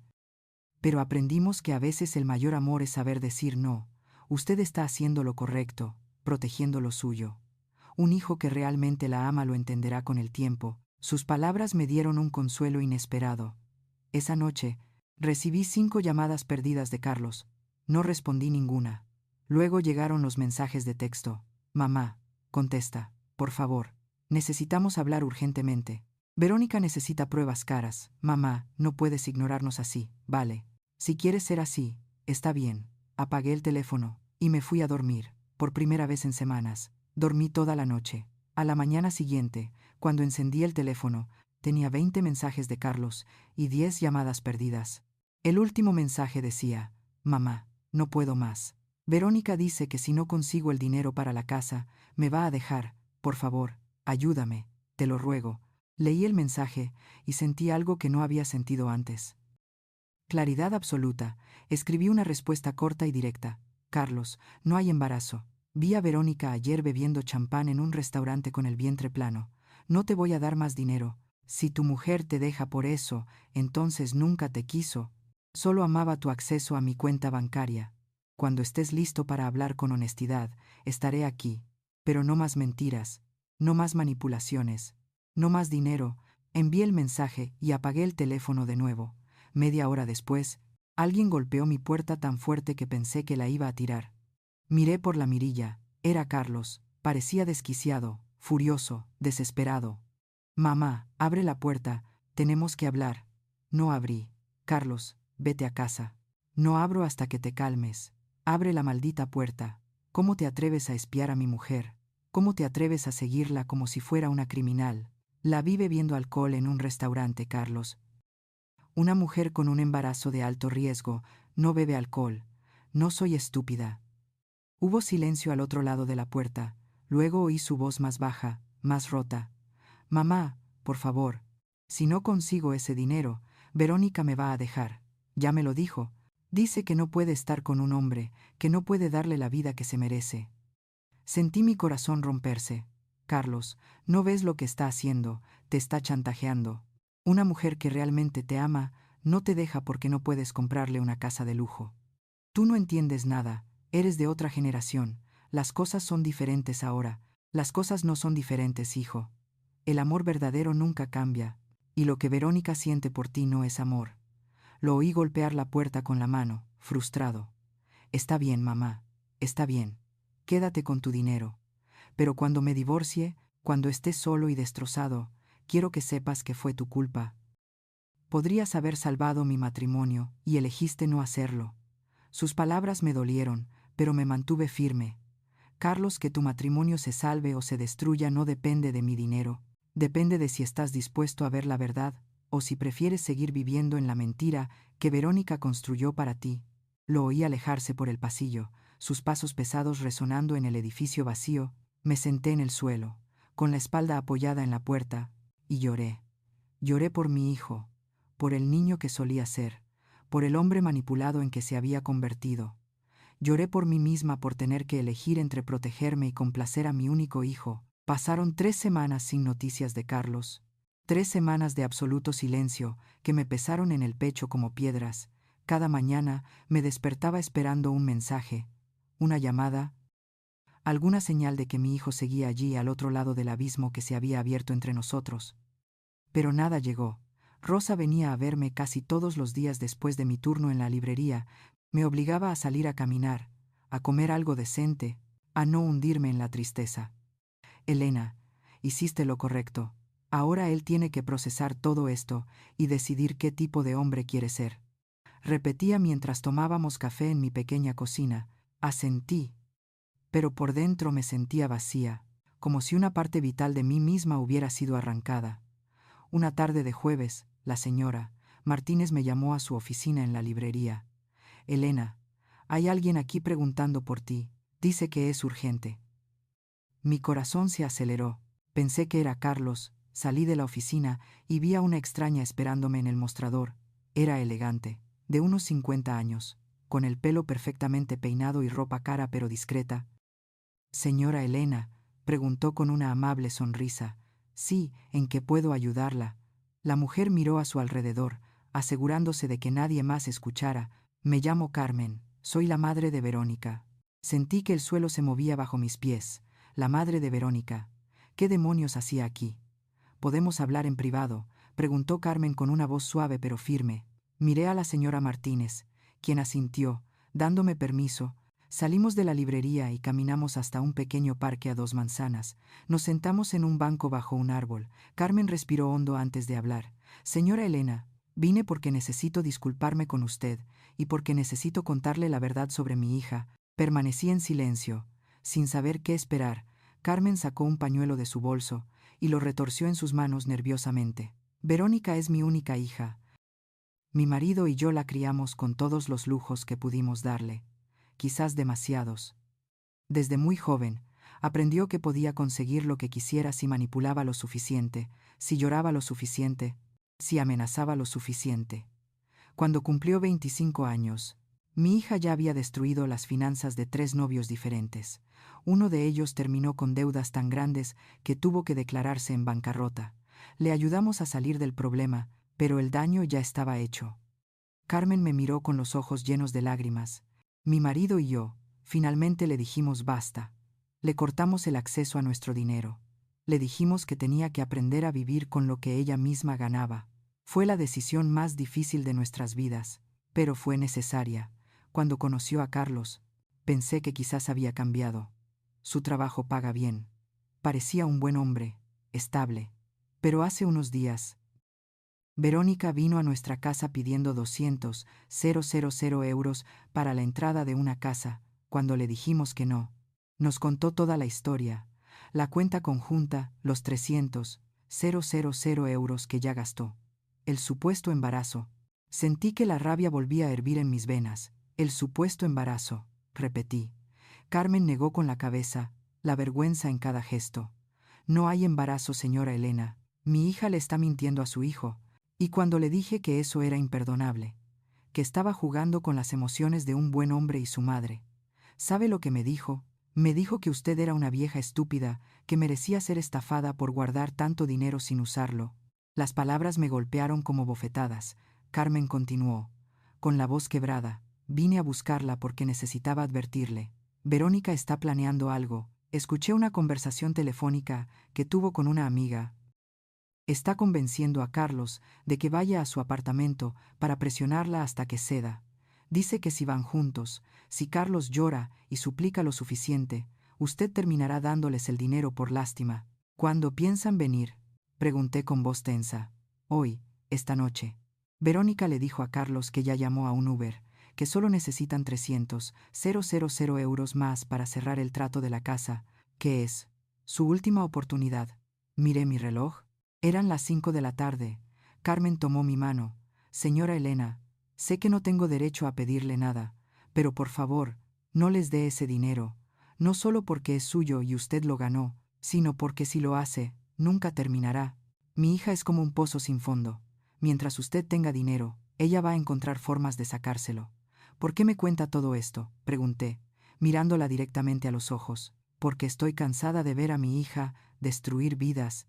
pero aprendimos que a veces el mayor amor es saber decir no. Usted está haciendo lo correcto, protegiendo lo suyo. Un hijo que realmente la ama lo entenderá con el tiempo. Sus palabras me dieron un consuelo inesperado. Esa noche, recibí 5 llamadas perdidas de Carlos. No respondí ninguna. Luego llegaron los mensajes de texto. Mamá, contesta, por favor. Necesitamos hablar urgentemente. Verónica necesita pruebas caras. Mamá, no puedes ignorarnos así, ¿vale? Si quieres ser así, está bien. Apagué el teléfono y me fui a dormir. Por primera vez en semanas, dormí toda la noche. A la mañana siguiente, cuando encendí el teléfono, tenía 20 mensajes de Carlos y 10 llamadas perdidas. El último mensaje decía: Mamá, no puedo más. Verónica dice que si no consigo el dinero para la casa, me va a dejar. Por favor, ayúdame, te lo ruego. Leí el mensaje y sentí algo que no había sentido antes. Claridad absoluta. Escribí una respuesta corta y directa. Carlos, no hay embarazo. Vi a Verónica ayer bebiendo champán en un restaurante con el vientre plano. No te voy a dar más dinero. Si tu mujer te deja por eso, entonces nunca te quiso. Solo amaba tu acceso a mi cuenta bancaria. Cuando estés listo para hablar con honestidad, estaré aquí. Pero no más mentiras, no más manipulaciones, no más dinero. Envié el mensaje y apagué el teléfono de nuevo. Media hora después, alguien golpeó mi puerta tan fuerte que pensé que la iba a tirar. Miré por la mirilla. Era Carlos. Parecía desquiciado, furioso, desesperado. Mamá, abre la puerta, tenemos que hablar. No abrí. Carlos, vete a casa. No abro hasta que te calmes. Abre la maldita puerta. ¿Cómo te atreves a espiar a mi mujer? ¿Cómo te atreves a seguirla como si fuera una criminal? La vi bebiendo alcohol en un restaurante, Carlos. Una mujer con un embarazo de alto riesgo no bebe alcohol. No soy estúpida. Hubo silencio al otro lado de la puerta. Luego oí su voz más baja, más rota. Mamá, por favor. Si no consigo ese dinero, Verónica me va a dejar. Ya me lo dijo. Dice que no puede estar con un hombre, que no puede darle la vida que se merece. Sentí mi corazón romperse. Carlos, ¿no ves lo que está haciendo? Te está chantajeando. Una mujer que realmente te ama no te deja porque no puedes comprarle una casa de lujo. Tú no entiendes nada, eres de otra generación. Las cosas son diferentes ahora. Las cosas no son diferentes, hijo. El amor verdadero nunca cambia, y lo que Verónica siente por ti no es amor. Lo oí golpear la puerta con la mano, frustrado. Está bien, mamá, está bien. Quédate con tu dinero. Pero cuando me divorcie, cuando estés solo y destrozado, quiero que sepas que fue tu culpa. Podrías haber salvado mi matrimonio y elegiste no hacerlo. Sus palabras me dolieron, pero me mantuve firme. Carlos, que tu matrimonio se salve o se destruya no depende de mi dinero, depende de si estás dispuesto a ver la verdad o si prefieres seguir viviendo en la mentira que Verónica construyó para ti. Lo oí alejarse por el pasillo, sus pasos pesados resonando en el edificio vacío. Me senté en el suelo, con la espalda apoyada en la puerta, y lloré. Lloré por mi hijo, por el niño que solía ser, por el hombre manipulado en que se había convertido. Lloré por mí misma por tener que elegir entre protegerme y complacer a mi único hijo. Pasaron 3 semanas sin noticias de Carlos. 3 semanas de absoluto silencio que me pesaron en el pecho como piedras. Cada mañana me despertaba esperando un mensaje, una llamada, alguna señal de que mi hijo seguía allí al otro lado del abismo que se había abierto entre nosotros. Pero nada llegó. Rosa venía a verme casi todos los días después de mi turno en la librería. Me obligaba a salir a caminar, a comer algo decente, a no hundirme en la tristeza. Elena, hiciste lo correcto. Ahora él tiene que procesar todo esto y decidir qué tipo de hombre quiere ser. Repetía mientras tomábamos café en mi pequeña cocina. Asentí. Pero por dentro me sentía vacía, como si una parte vital de mí misma hubiera sido arrancada. Una tarde de jueves, la señora Martínez me llamó a su oficina en la librería. Elena, hay alguien aquí preguntando por ti. Dice que es urgente. Mi corazón se aceleró. Pensé que era Carlos. Salí de la oficina y vi a una extraña esperándome en el mostrador. Era elegante, de unos 50 años, con el pelo perfectamente peinado y ropa cara pero discreta. Señora Elena, preguntó con una amable sonrisa. Sí, ¿en qué puedo ayudarla? La mujer miró a su alrededor, asegurándose de que nadie más escuchara. Me llamo Carmen, soy la madre de Verónica. Sentí que el suelo se movía bajo mis pies. La madre de Verónica. ¿Qué demonios hacía aquí? ¿Podemos hablar en privado?, preguntó Carmen con una voz suave pero firme. Miré a la señora Martínez, quien asintió, dándome permiso. Salimos de la librería y caminamos hasta un pequeño parque a 2 manzanas. Nos sentamos en un banco bajo un árbol. Carmen respiró hondo antes de hablar. Señora Elena, vine porque necesito disculparme con usted y porque necesito contarle la verdad sobre mi hija. Permanecí en silencio, sin saber qué esperar. Carmen sacó un pañuelo de su bolso y lo retorció en sus manos nerviosamente. Verónica es mi única hija. Mi marido y yo la criamos con todos los lujos que pudimos darle. quizás demasiados. Desde muy joven, aprendió que podía conseguir lo que quisiera si manipulaba lo suficiente, si lloraba lo suficiente, si amenazaba lo suficiente. Cuando cumplió 25 años, mi hija ya había destruido las finanzas de 3 novios diferentes. Uno de ellos terminó con deudas tan grandes que tuvo que declararse en bancarrota. Le ayudamos a salir del problema, pero el daño ya estaba hecho. Carmen me miró con los ojos llenos de lágrimas. Mi marido y yo, finalmente le dijimos basta. Le cortamos el acceso a nuestro dinero. Le dijimos que tenía que aprender a vivir con lo que ella misma ganaba. Fue la decisión más difícil de nuestras vidas, pero fue necesaria. Cuando conoció a Carlos, pensé que quizás había cambiado. Su trabajo paga bien. Parecía un buen hombre, estable. Pero hace unos días, Verónica vino a nuestra casa pidiendo 200.000 euros para la entrada de una casa, cuando le dijimos que no. Nos contó toda la historia, la cuenta conjunta, los 300.000 euros que ya gastó. El supuesto embarazo. Sentí que la rabia volvía a hervir en mis venas. El supuesto embarazo, repetí. Carmen negó con la cabeza, la vergüenza en cada gesto. No hay embarazo, señora Elena. Mi hija le está mintiendo a su hijo. Y cuando le dije que eso era imperdonable, que estaba jugando con las emociones de un buen hombre y su madre, ¿sabe lo que me dijo? Me dijo que usted era una vieja estúpida, que merecía ser estafada por guardar tanto dinero sin usarlo. Las palabras me golpearon como bofetadas. Carmen continuó, con la voz quebrada. Vine a buscarla porque necesitaba advertirle. Verónica está planeando algo. Escuché una conversación telefónica que tuvo con una amiga. Está convenciendo a Carlos de que vaya a su apartamento para presionarla hasta que ceda. Dice que si van juntos, si Carlos llora y suplica lo suficiente, usted terminará dándoles el dinero por lástima. ¿Cuándo piensan venir? Pregunté con voz tensa. Hoy, esta noche. Verónica le dijo a Carlos que ya llamó a un Uber, que solo necesitan 300.000 euros más para cerrar el trato de la casa, que es su última oportunidad. Miré mi reloj. Eran las 5 de la tarde. Carmen tomó mi mano. Señora Elena, sé que no tengo derecho a pedirle nada, pero por favor, no les dé ese dinero, no solo porque es suyo y usted lo ganó, sino porque si lo hace, nunca terminará. Mi hija es como un pozo sin fondo. Mientras usted tenga dinero, ella va a encontrar formas de sacárselo. ¿Por qué me cuenta todo esto?, pregunté, mirándola directamente a los ojos. Porque estoy cansada de ver a mi hija destruir vidas.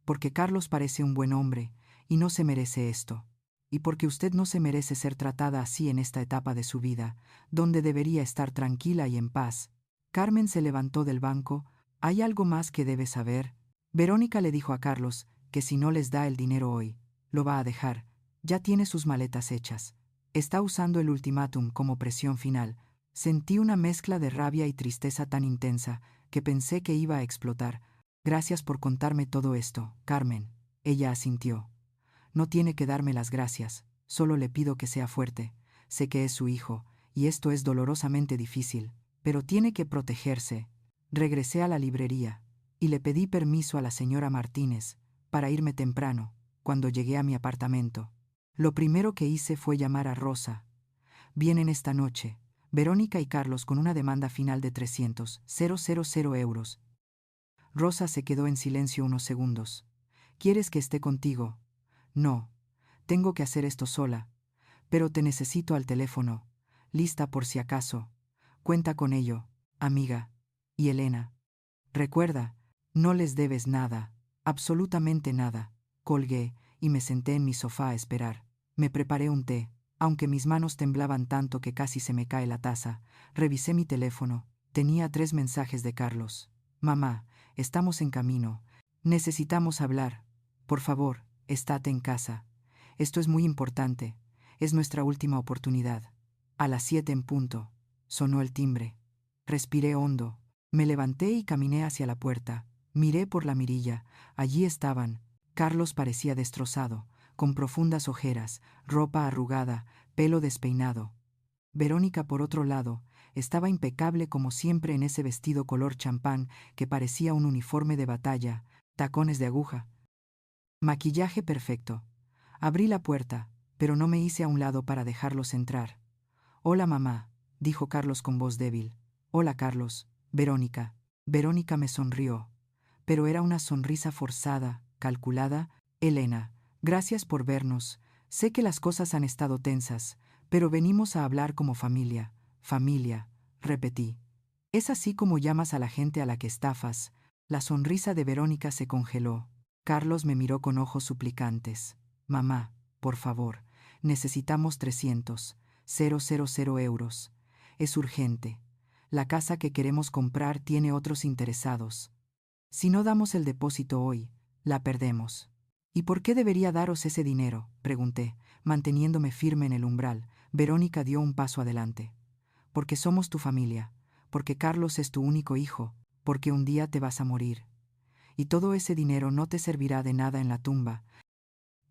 Porque Carlos parece un buen hombre, y no se merece esto. Y porque usted no se merece ser tratada así en esta etapa de su vida, donde debería estar tranquila y en paz. Carmen se levantó del banco. ¿Hay algo más que debe saber? Verónica le dijo a Carlos que si no les da el dinero hoy, lo va a dejar. Ya tiene sus maletas hechas. Está usando el ultimátum como presión final. Sentí una mezcla de rabia y tristeza tan intensa que pensé que iba a explotar. Gracias por contarme todo esto, Carmen. Ella asintió. No tiene que darme las gracias, solo le pido que sea fuerte. Sé que es su hijo, y esto es dolorosamente difícil, pero tiene que protegerse. Regresé a la librería, y le pedí permiso a la señora Martínez para irme temprano, cuando llegué a mi apartamento. Lo primero que hice fue llamar a Rosa. Vienen esta noche, Verónica y Carlos con una demanda final de 300.000 euros. Rosa se quedó en silencio unos segundos. ¿Quieres que esté contigo? No. Tengo que hacer esto sola. Pero te necesito al teléfono. Lista por si acaso. Cuenta con ello, amiga. Y Elena. Recuerda, no les debes nada. Absolutamente nada. Colgué y me senté en mi sofá a esperar. Me preparé un té. Aunque mis manos temblaban tanto que casi se me cae la taza, revisé mi teléfono. Tenía 3 mensajes de Carlos. Mamá, estamos en camino. Necesitamos hablar. Por favor, estate en casa. Esto es muy importante. Es nuestra última oportunidad. A las 7 en punto. Sonó el timbre. Respiré hondo. Me levanté y caminé hacia la puerta. Miré por la mirilla. Allí estaban. Carlos parecía destrozado, con profundas ojeras, ropa arrugada, pelo despeinado. Verónica, por otro lado, estaba impecable como siempre en ese vestido color champán que parecía un uniforme de batalla, tacones de aguja. Maquillaje perfecto. Abrí la puerta, pero no me hice a un lado para dejarlos entrar. Hola, mamá, dijo Carlos con voz débil. Hola, Carlos. Verónica. Verónica me sonrió. Pero era una sonrisa forzada, calculada. Elena, gracias por vernos. Sé que las cosas han estado tensas, pero venimos a hablar como familia. Familia, repetí. Es así como llamas a la gente a la que estafas. La sonrisa de Verónica se congeló. Carlos me miró con ojos suplicantes. Mamá, por favor, necesitamos 300.000 euros. Es urgente. La casa que queremos comprar tiene otros interesados. Si no damos el depósito hoy, la perdemos. ¿Y por qué debería daros ese dinero?, pregunté, manteniéndome firme en el umbral. Verónica dio un paso adelante. Porque somos tu familia, porque Carlos es tu único hijo, porque un día te vas a morir. Y todo ese dinero no te servirá de nada en la tumba,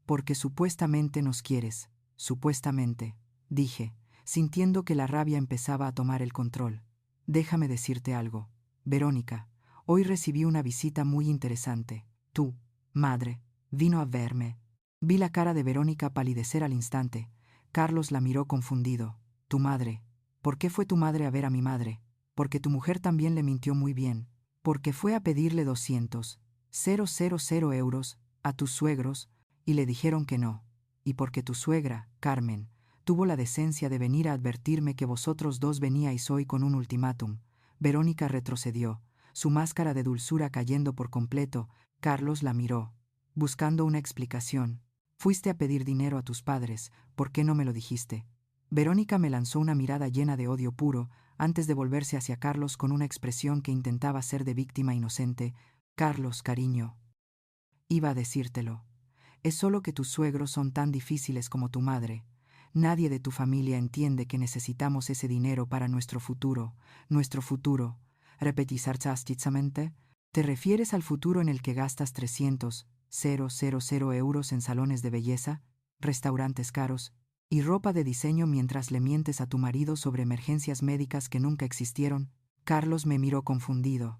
porque supuestamente nos quieres, supuestamente, dije, sintiendo que la rabia empezaba a tomar el control. Déjame decirte algo, Verónica, hoy recibí una visita muy interesante. Tu madre vino a verme. Vi la cara de Verónica palidecer al instante. Carlos la miró confundido. Tu madre. ¿Por qué fue tu madre a ver a mi madre? Porque tu mujer también le mintió muy bien. Porque fue a pedirle 200.000 euros a tus suegros y le dijeron que no. Y porque tu suegra, Carmen, tuvo la decencia de venir a advertirme que vosotros dos veníais hoy con un ultimátum. Verónica retrocedió, su máscara de dulzura cayendo por completo. Carlos la miró, buscando una explicación. Fuiste a pedir dinero a tus padres, ¿por qué no me lo dijiste? Verónica me lanzó una mirada llena de odio puro, antes de volverse hacia Carlos con una expresión que intentaba ser de víctima inocente. Carlos, cariño. Iba a decírtelo. Es solo que tus suegros son tan difíciles como tu madre. Nadie de tu familia entiende que necesitamos ese dinero para nuestro futuro. Nuestro futuro. Repetí sarcásticamente. ¿Te refieres al futuro en el que gastas 300.000 euros en salones de belleza, restaurantes caros y ropa de diseño mientras le mientes a tu marido sobre emergencias médicas que nunca existieron? Carlos me miró confundido.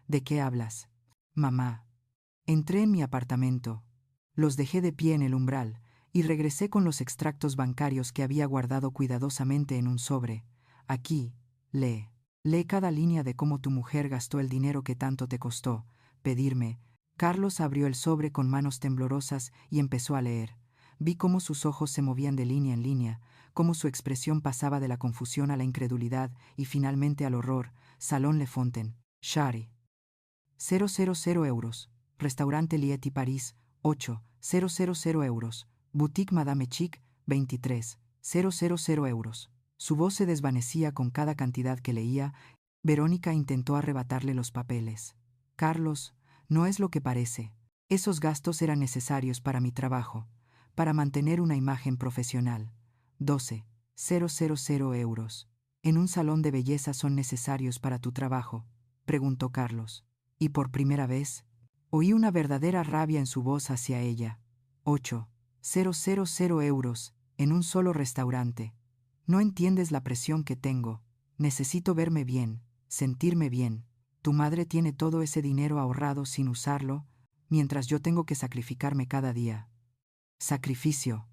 ¿De qué hablas? Mamá. Entré en mi apartamento. Los dejé de pie en el umbral y regresé con los extractos bancarios que había guardado cuidadosamente en un sobre. Aquí, lee. Lee cada línea de cómo tu mujer gastó el dinero que tanto te costó pedirme. Carlos abrió el sobre con manos temblorosas y empezó a leer. Vi cómo sus ojos se movían de línea en línea, cómo su expresión pasaba de la confusión a la incredulidad y finalmente al horror. Salón Le Fontaine, Shari. 000 euros. Restaurante Lieti París, 8.000 euros. Boutique Madame Chic, 23.000 euros. Su voz se desvanecía con cada cantidad que leía. Verónica intentó arrebatarle los papeles. Carlos, no es lo que parece. Esos gastos eran necesarios para mi trabajo, para mantener una imagen profesional. 12.000 euros. ¿En un salón de belleza son necesarios para tu trabajo?, preguntó Carlos. Y por primera vez, oí una verdadera rabia en su voz hacia ella. 8.000 euros, en un solo restaurante. No entiendes la presión que tengo. Necesito verme bien, sentirme bien. Tu madre tiene todo ese dinero ahorrado sin usarlo, mientras yo tengo que sacrificarme cada día. Sacrificio.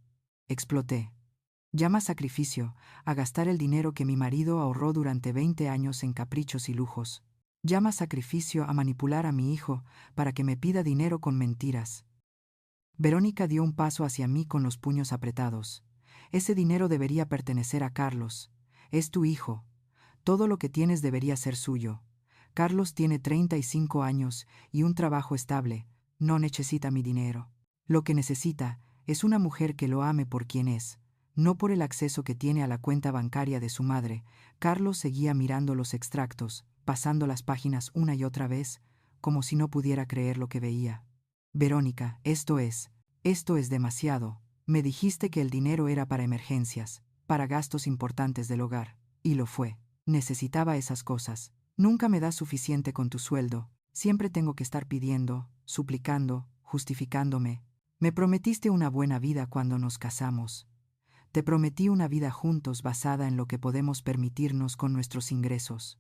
Exploté. Llama sacrificio a gastar el dinero que mi marido ahorró durante 20 años en caprichos y lujos. Llama sacrificio a manipular a mi hijo para que me pida dinero con mentiras. Verónica dio un paso hacia mí con los puños apretados. Ese dinero debería pertenecer a Carlos. Es tu hijo. Todo lo que tienes debería ser suyo. Carlos tiene 35 años y un trabajo estable. No necesita mi dinero. Lo que necesita es una mujer que lo ame por quien es, no por el acceso que tiene a la cuenta bancaria de su madre. Carlos seguía mirando los extractos, pasando las páginas una y otra vez, como si no pudiera creer lo que veía. Verónica, esto es demasiado. Me dijiste que el dinero era para emergencias, para gastos importantes del hogar, y lo fue. Necesitaba esas cosas. Nunca me das suficiente con tu sueldo. Siempre tengo que estar pidiendo, suplicando, justificándome. Me prometiste una buena vida cuando nos casamos. Te prometí una vida juntos basada en lo que podemos permitirnos con nuestros ingresos.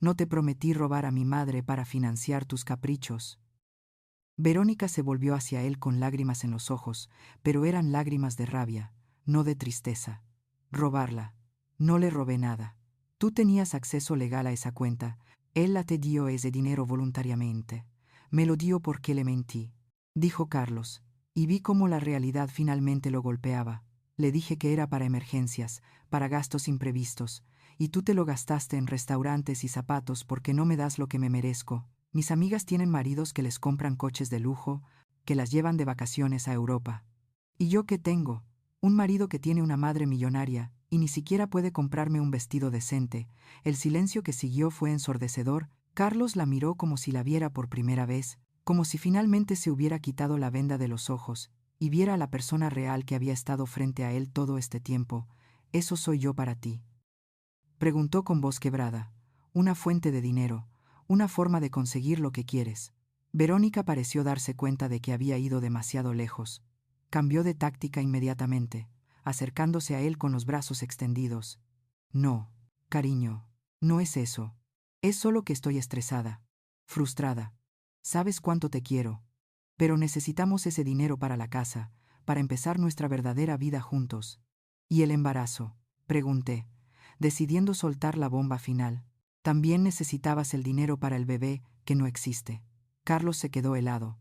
No te prometí robar a mi madre para financiar tus caprichos. Verónica se volvió hacia él con lágrimas en los ojos, pero eran lágrimas de rabia, no de tristeza. Robarla. No le robé nada. Tú tenías acceso legal a esa cuenta. Él la te dio ese dinero voluntariamente. Me lo dio porque le mentí, dijo Carlos, y vi cómo la realidad finalmente lo golpeaba. Le dije que era para emergencias, para gastos imprevistos, y tú te lo gastaste en restaurantes y zapatos porque no me das lo que me merezco. Mis amigas tienen maridos que les compran coches de lujo, que las llevan de vacaciones a Europa. ¿Y yo qué tengo? Un marido que tiene una madre millonaria, y ni siquiera puede comprarme un vestido decente. El silencio que siguió fue ensordecedor. Carlos la miró como si la viera por primera vez, como si finalmente se hubiera quitado la venda de los ojos, y viera a la persona real que había estado frente a él todo este tiempo. ¿Eso soy yo para ti?, preguntó con voz quebrada. Una fuente de dinero, una forma de conseguir lo que quieres. Verónica pareció darse cuenta de que había ido demasiado lejos. Cambió de táctica inmediatamente, acercándose a él con los brazos extendidos. No, cariño, no es eso. Es solo que estoy estresada, frustrada. Sabes cuánto te quiero. Pero necesitamos ese dinero para la casa, para empezar nuestra verdadera vida juntos. ¿Y el embarazo?, pregunté, decidiendo soltar la bomba final. También necesitabas el dinero para el bebé, que no existe. Carlos se quedó helado.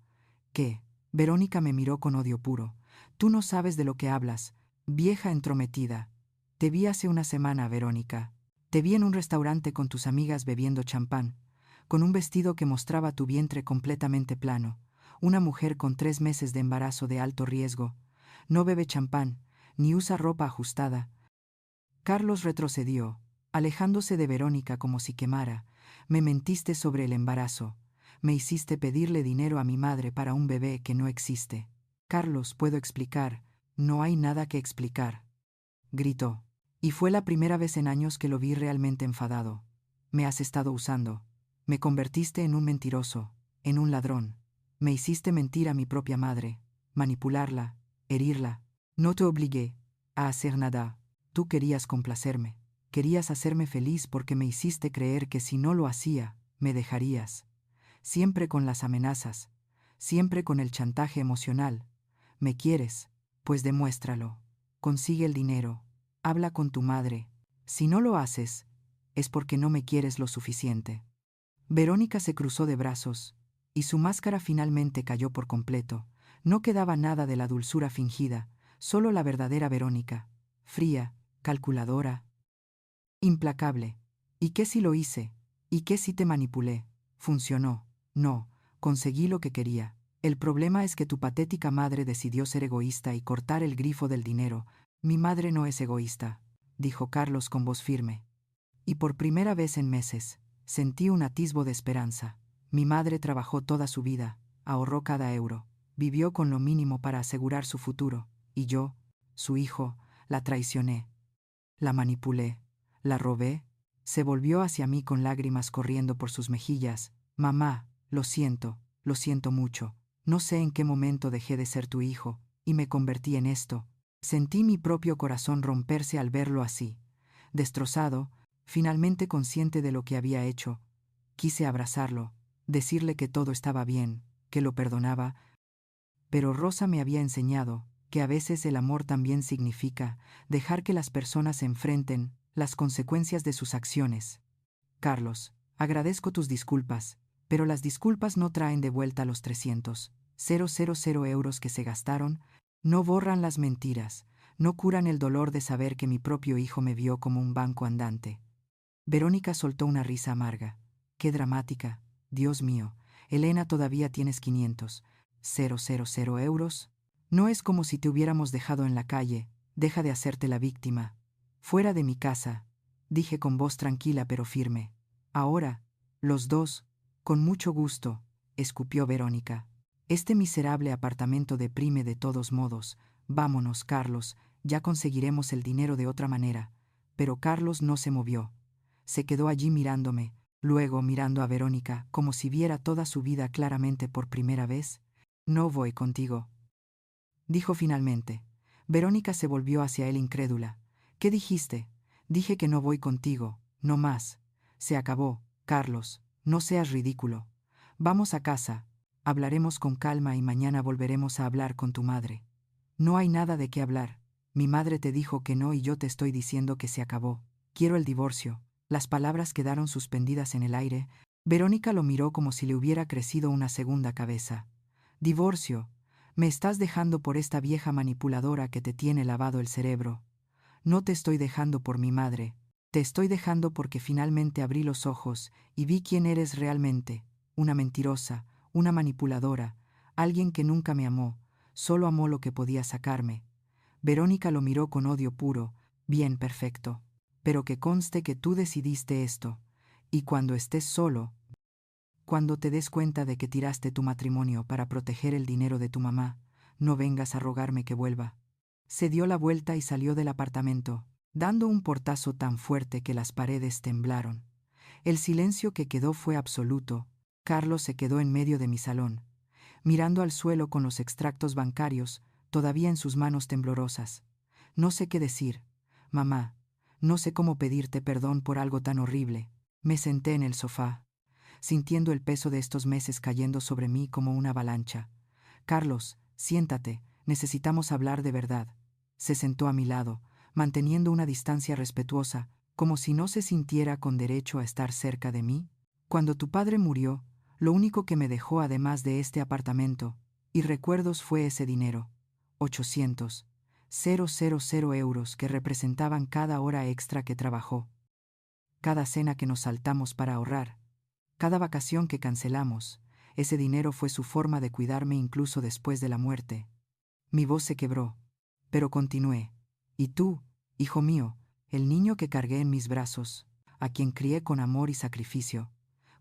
¿Qué? Verónica me miró con odio puro. Tú no sabes de lo que hablas, vieja entrometida. Te vi hace una semana, Verónica. Te vi en un restaurante con tus amigas bebiendo champán, con un vestido que mostraba tu vientre completamente plano. Una mujer con 3 meses de embarazo de alto riesgo. No bebe champán, ni usa ropa ajustada. Carlos retrocedió, alejándose de Verónica como si quemara. Me mentiste sobre el embarazo. Me hiciste pedirle dinero a mi madre para un bebé que no existe. Carlos, puedo explicar. No hay nada que explicar, gritó. Y fue la primera vez en años que lo vi realmente enfadado. Me has estado usando. Me convertiste en un mentiroso, en un ladrón. Me hiciste mentir a mi propia madre, manipularla, herirla. No te obligué a hacer nada. Tú querías complacerme. Querías hacerme feliz porque me hiciste creer que si no lo hacía, me dejarías. Siempre con las amenazas, siempre con el chantaje emocional. ¿Me quieres? Pues demuéstralo. Consigue el dinero. Habla con tu madre. Si no lo haces, es porque no me quieres lo suficiente. Verónica se cruzó de brazos, y su máscara finalmente cayó por completo. No quedaba nada de la dulzura fingida, solo la verdadera Verónica, fría, calculadora, implacable. ¿Y qué si lo hice? ¿Y qué si te manipulé? Funcionó. No, conseguí lo que quería. El problema es que tu patética madre decidió ser egoísta y cortar el grifo del dinero. Mi madre no es egoísta, dijo Carlos con voz firme. Y por primera vez en meses, sentí un atisbo de esperanza. Mi madre trabajó toda su vida, ahorró cada euro, vivió con lo mínimo para asegurar su futuro, y yo, su hijo, la traicioné. La manipulé, la robé. Se volvió hacia mí con lágrimas corriendo por sus mejillas. Mamá, lo siento mucho. No sé en qué momento dejé de ser tu hijo, y me convertí en esto. Sentí mi propio corazón romperse al verlo así, destrozado, finalmente consciente de lo que había hecho. Quise abrazarlo, decirle que todo estaba bien, que lo perdonaba, pero Rosa me había enseñado que a veces el amor también significa dejar que las personas enfrenten las consecuencias de sus acciones. Carlos, agradezco tus disculpas, pero las disculpas no traen de vuelta los 300.000 euros que se gastaron, no borran las mentiras, no curan el dolor de saber que mi propio hijo me vio como un banco andante. Verónica soltó una risa amarga. Qué dramática, Dios mío. Elena, todavía tienes 500.000 euros. No es como si te hubiéramos dejado en la calle. Deja de hacerte la víctima. Fuera de mi casa, dije con voz tranquila pero firme. Ahora, los dos, con mucho gusto, escupió Verónica. Este miserable apartamento deprime de todos modos. Vámonos, Carlos, ya conseguiremos el dinero de otra manera. Pero Carlos no se movió. Se quedó allí mirándome, luego mirando a Verónica, como si viera toda su vida claramente por primera vez. No voy contigo, dijo finalmente. Verónica se volvió hacia él incrédula. ¿Qué dijiste? Dije que no voy contigo, no más. Se acabó, Carlos, no seas ridículo. Vamos a casa, hablaremos con calma y mañana volveremos a hablar con tu madre. No hay nada de qué hablar. Mi madre te dijo que no y yo te estoy diciendo que se acabó. Quiero el divorcio. Las palabras quedaron suspendidas en el aire. Verónica lo miró como si le hubiera crecido una segunda cabeza. Divorcio. Me estás dejando por esta vieja manipuladora que te tiene lavado el cerebro. No te estoy dejando por mi madre. Te estoy dejando porque finalmente abrí los ojos y vi quién eres realmente. Una mentirosa, una manipuladora, alguien que nunca me amó, solo amó lo que podía sacarme. Verónica lo miró con odio puro. Bien, perfecto. Pero que conste que tú decidiste esto. Y cuando estés solo, cuando te des cuenta de que tiraste tu matrimonio para proteger el dinero de tu mamá, no vengas a rogarme que vuelva. Se dio la vuelta y salió del apartamento, dando un portazo tan fuerte que las paredes temblaron. El silencio que quedó fue absoluto. Carlos se quedó en medio de mi salón, mirando al suelo con los extractos bancarios todavía en sus manos temblorosas. No sé qué decir. Mamá, no sé cómo pedirte perdón por algo tan horrible. Me senté en el sofá, sintiendo el peso de estos meses cayendo sobre mí como una avalancha. Carlos, siéntate, necesitamos hablar de verdad. Se sentó a mi lado, manteniendo una distancia respetuosa, como si no se sintiera con derecho a estar cerca de mí. Cuando tu padre murió, lo único que me dejó además de este apartamento y recuerdos fue ese dinero, 800.000 euros que representaban cada hora extra que trabajó, cada cena que nos saltamos para ahorrar, cada vacación que cancelamos. Ese dinero fue su forma de cuidarme incluso después de la muerte. Mi voz se quebró, pero continué. Y tú, hijo mío, el niño que cargué en mis brazos, a quien crié con amor y sacrificio,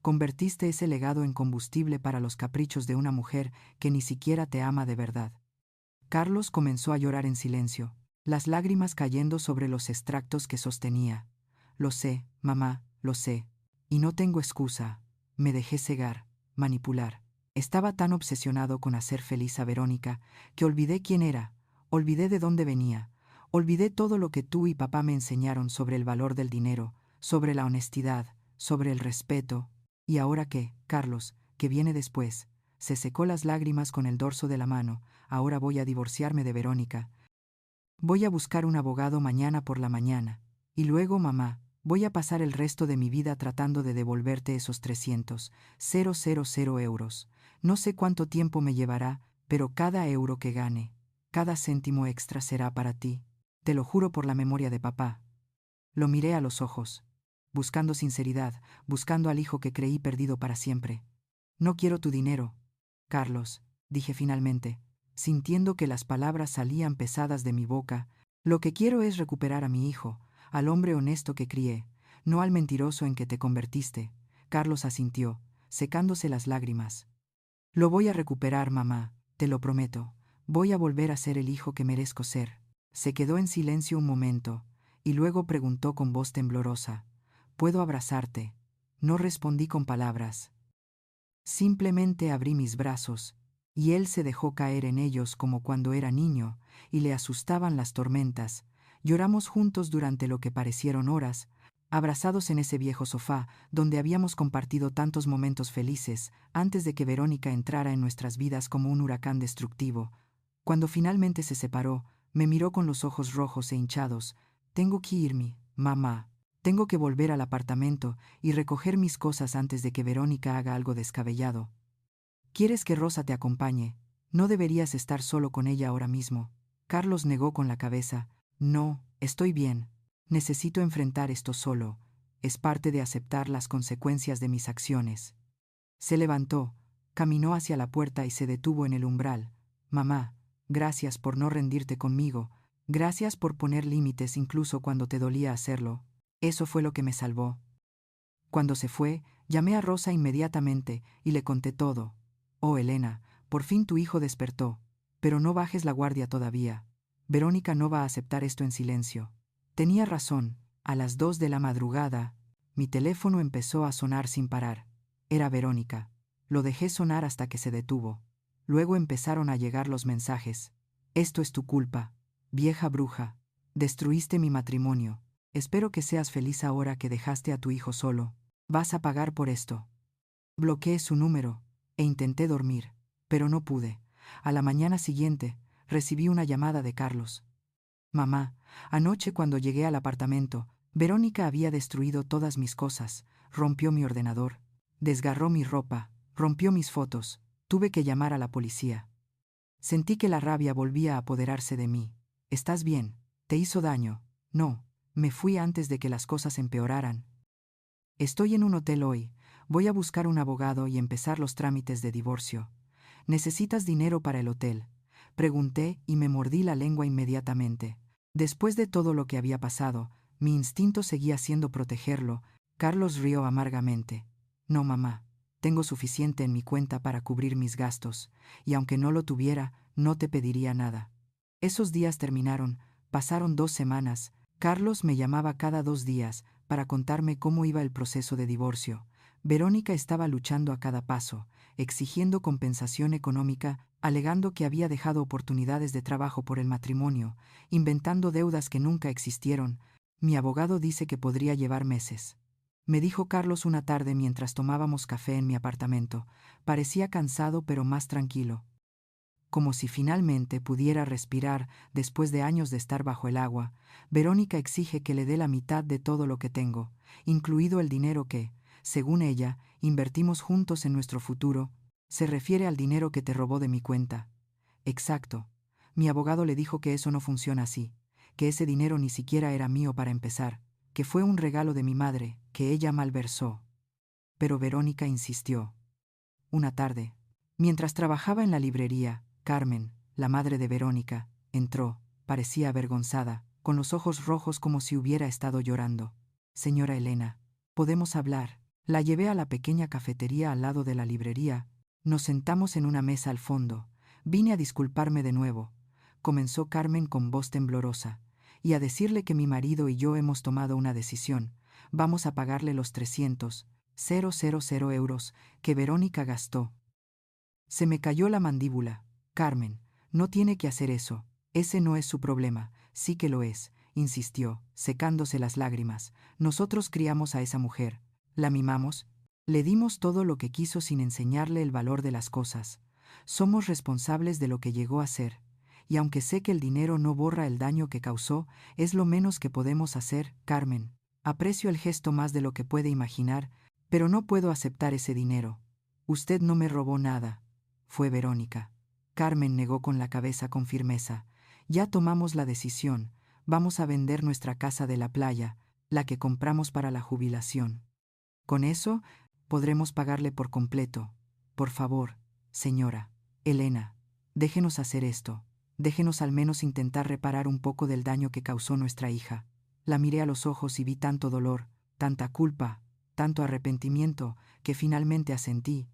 convertiste ese legado en combustible para los caprichos de una mujer que ni siquiera te ama de verdad. Carlos comenzó a llorar en silencio, las lágrimas cayendo sobre los extractos que sostenía. Lo sé, mamá, lo sé. Y no tengo excusa. Me dejé cegar, manipular. Estaba tan obsesionado con hacer feliz a Verónica que olvidé quién era, olvidé de dónde venía, olvidé todo lo que tú y papá me enseñaron sobre el valor del dinero, sobre la honestidad, sobre el respeto. ¿Y ahora qué, Carlos, que viene después? Se secó las lágrimas con el dorso de la mano. Ahora voy a divorciarme de Verónica. Voy a buscar un abogado mañana por la mañana. Y luego, mamá, voy a pasar el resto de mi vida tratando de devolverte esos 300.000 euros. No sé cuánto tiempo me llevará, pero cada euro que gane, cada céntimo extra será para ti. Te lo juro por la memoria de papá. Lo miré a los ojos, buscando sinceridad, buscando al hijo que creí perdido para siempre. No quiero tu dinero, Carlos, dije finalmente, sintiendo que las palabras salían pesadas de mi boca. Lo que quiero es recuperar a mi hijo, al hombre honesto que crié, no al mentiroso en que te convertiste. Carlos asintió, secándose las lágrimas. Lo voy a recuperar, mamá, te lo prometo. Voy a volver a ser el hijo que merezco ser. Se quedó en silencio un momento, y luego preguntó con voz temblorosa: ¿Puedo abrazarte? No respondí con palabras. Simplemente abrí mis brazos, y él se dejó caer en ellos como cuando era niño, y le asustaban las tormentas. Lloramos juntos durante lo que parecieron horas, abrazados en ese viejo sofá, donde habíamos compartido tantos momentos felices, antes de que Verónica entrara en nuestras vidas como un huracán destructivo. Cuando finalmente se separó, me miró con los ojos rojos e hinchados. Tengo que irme, mamá. Tengo que volver al apartamento y recoger mis cosas antes de que Verónica haga algo descabellado. ¿Quieres que Rosa te acompañe? No deberías estar solo con ella ahora mismo. Carlos negó con la cabeza. No, estoy bien. Necesito enfrentar esto solo. Es parte de aceptar las consecuencias de mis acciones. Se levantó, caminó hacia la puerta y se detuvo en el umbral. Mamá, gracias por no rendirte conmigo. Gracias por poner límites incluso cuando te dolía hacerlo. Eso fue lo que me salvó. Cuando se fue, llamé a Rosa inmediatamente y le conté todo. Oh, Elena, por fin tu hijo despertó. Pero no bajes la guardia todavía. Verónica no va a aceptar esto en silencio. Tenía razón. A las 2 de la madrugada, mi teléfono empezó a sonar sin parar. Era Verónica. Lo dejé sonar hasta que se detuvo. Luego empezaron a llegar los mensajes. Esto es tu culpa, vieja bruja. Destruiste mi matrimonio. Espero que seas feliz ahora que dejaste a tu hijo solo. Vas a pagar por esto. Bloqueé su número e intenté dormir, pero no pude. A la mañana siguiente, recibí una llamada de Carlos. Mamá, anoche cuando llegué al apartamento, Verónica había destruido todas mis cosas, rompió mi ordenador, desgarró mi ropa, rompió mis fotos, tuve que llamar a la policía. Sentí que la rabia volvía a apoderarse de mí. ¿Estás bien? ¿Te hizo daño? No, me fui antes de que las cosas empeoraran. Estoy en un hotel hoy, voy a buscar un abogado y empezar los trámites de divorcio. ¿Necesitas dinero para el hotel? Pregunté y me mordí la lengua inmediatamente. Después de todo lo que había pasado, mi instinto seguía siendo protegerlo. Carlos rió amargamente. No, mamá, tengo suficiente en mi cuenta para cubrir mis gastos, y aunque no lo tuviera, no te pediría nada. Esos días terminaron, pasaron 2 semanas. Carlos me llamaba cada 2 días para contarme cómo iba el proceso de divorcio. Verónica estaba luchando a cada paso, exigiendo compensación económica, alegando que había dejado oportunidades de trabajo por el matrimonio, inventando deudas que nunca existieron. Mi abogado dice que podría llevar meses. Me dijo Carlos una tarde mientras tomábamos café en mi apartamento. Parecía cansado pero más tranquilo. Como si finalmente pudiera respirar después de años de estar bajo el agua. Verónica exige que le dé la mitad de todo lo que tengo, incluido el dinero que, según ella, invertimos juntos en nuestro futuro. Se refiere al dinero que te robó de mi cuenta. Exacto. Mi abogado le dijo que eso no funciona así, que ese dinero ni siquiera era mío para empezar, que fue un regalo de mi madre, que ella malversó. Pero Verónica insistió. Una tarde, mientras trabajaba en la librería, Carmen, la madre de Verónica, entró, parecía avergonzada, con los ojos rojos como si hubiera estado llorando. Señora Elena, ¿podemos hablar? La llevé a la pequeña cafetería al lado de la librería. Nos sentamos en una mesa al fondo. Vine a disculparme de nuevo, comenzó Carmen con voz temblorosa, y a decirle que mi marido y yo hemos tomado una decisión. Vamos a pagarle los 300.000 euros que Verónica gastó. Se me cayó la mandíbula. Carmen, no tiene que hacer eso. Ese no es su problema. Sí que lo es, insistió, secándose las lágrimas. Nosotros criamos a esa mujer. La mimamos. Le dimos todo lo que quiso sin enseñarle el valor de las cosas. Somos responsables de lo que llegó a ser. Y aunque sé que el dinero no borra el daño que causó, es lo menos que podemos hacer, Carmen. Aprecio el gesto más de lo que puede imaginar, pero no puedo aceptar ese dinero. Usted no me robó nada. Fue Verónica. Carmen negó con la cabeza con firmeza. Ya tomamos la decisión. Vamos a vender nuestra casa de la playa, la que compramos para la jubilación. Con eso, podremos pagarle por completo. Por favor, señora Elena, déjenos hacer esto. Déjenos al menos intentar reparar un poco del daño que causó nuestra hija. La miré a los ojos y vi tanto dolor, tanta culpa, tanto arrepentimiento, que finalmente asentí.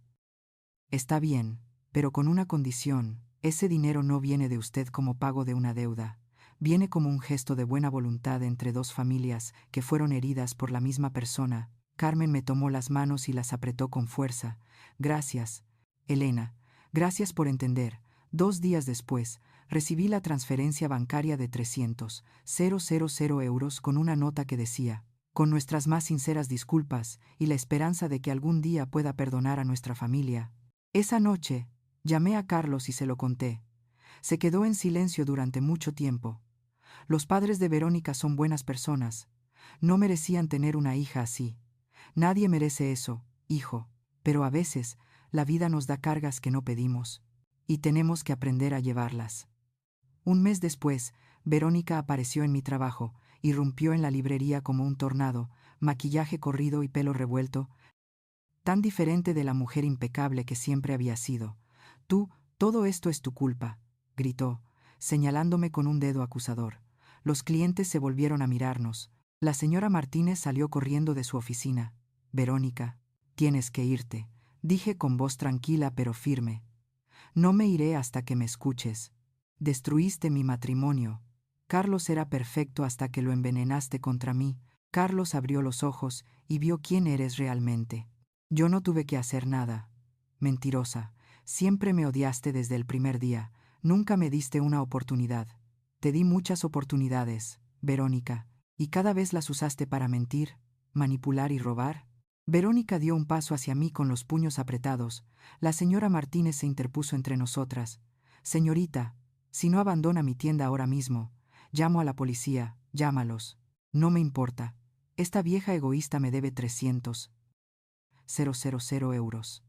Está bien, pero con una condición. Ese dinero no viene de usted como pago de una deuda. Viene como un gesto de buena voluntad entre dos familias que fueron heridas por la misma persona. Carmen me tomó las manos y las apretó con fuerza. Gracias, Elena. Gracias por entender. 2 días después, recibí la transferencia bancaria de 300.000 euros con una nota que decía: con nuestras más sinceras disculpas y la esperanza de que algún día pueda perdonar a nuestra familia. Esa noche, llamé a Carlos y se lo conté. Se quedó en silencio durante mucho tiempo. Los padres de Verónica son buenas personas. No merecían tener una hija así. Nadie merece eso, hijo, pero a veces la vida nos da cargas que no pedimos, y tenemos que aprender a llevarlas. Un mes después, Verónica apareció en mi trabajo, irrumpió en la librería como un tornado, maquillaje corrido y pelo revuelto, tan diferente de la mujer impecable que siempre había sido. Tú, todo esto es tu culpa, gritó, señalándome con un dedo acusador. Los clientes se volvieron a mirarnos. La señora Martínez salió corriendo de su oficina. Verónica, tienes que irte, dije con voz tranquila pero firme. No me iré hasta que me escuches. Destruiste mi matrimonio. Carlos era perfecto hasta que lo envenenaste contra mí. Carlos abrió los ojos y vio quién eres realmente. Yo no tuve que hacer nada. Mentirosa, siempre me odiaste desde el primer día. Nunca me diste una oportunidad. Te di muchas oportunidades, Verónica, y cada vez las usaste para mentir, manipular y robar. Verónica dio un paso hacia mí con los puños apretados. La señora Martínez se interpuso entre nosotras. Señorita, si no abandona mi tienda ahora mismo, llamo a la policía, llámalos. No me importa. Esta vieja egoísta me debe 300.000 euros.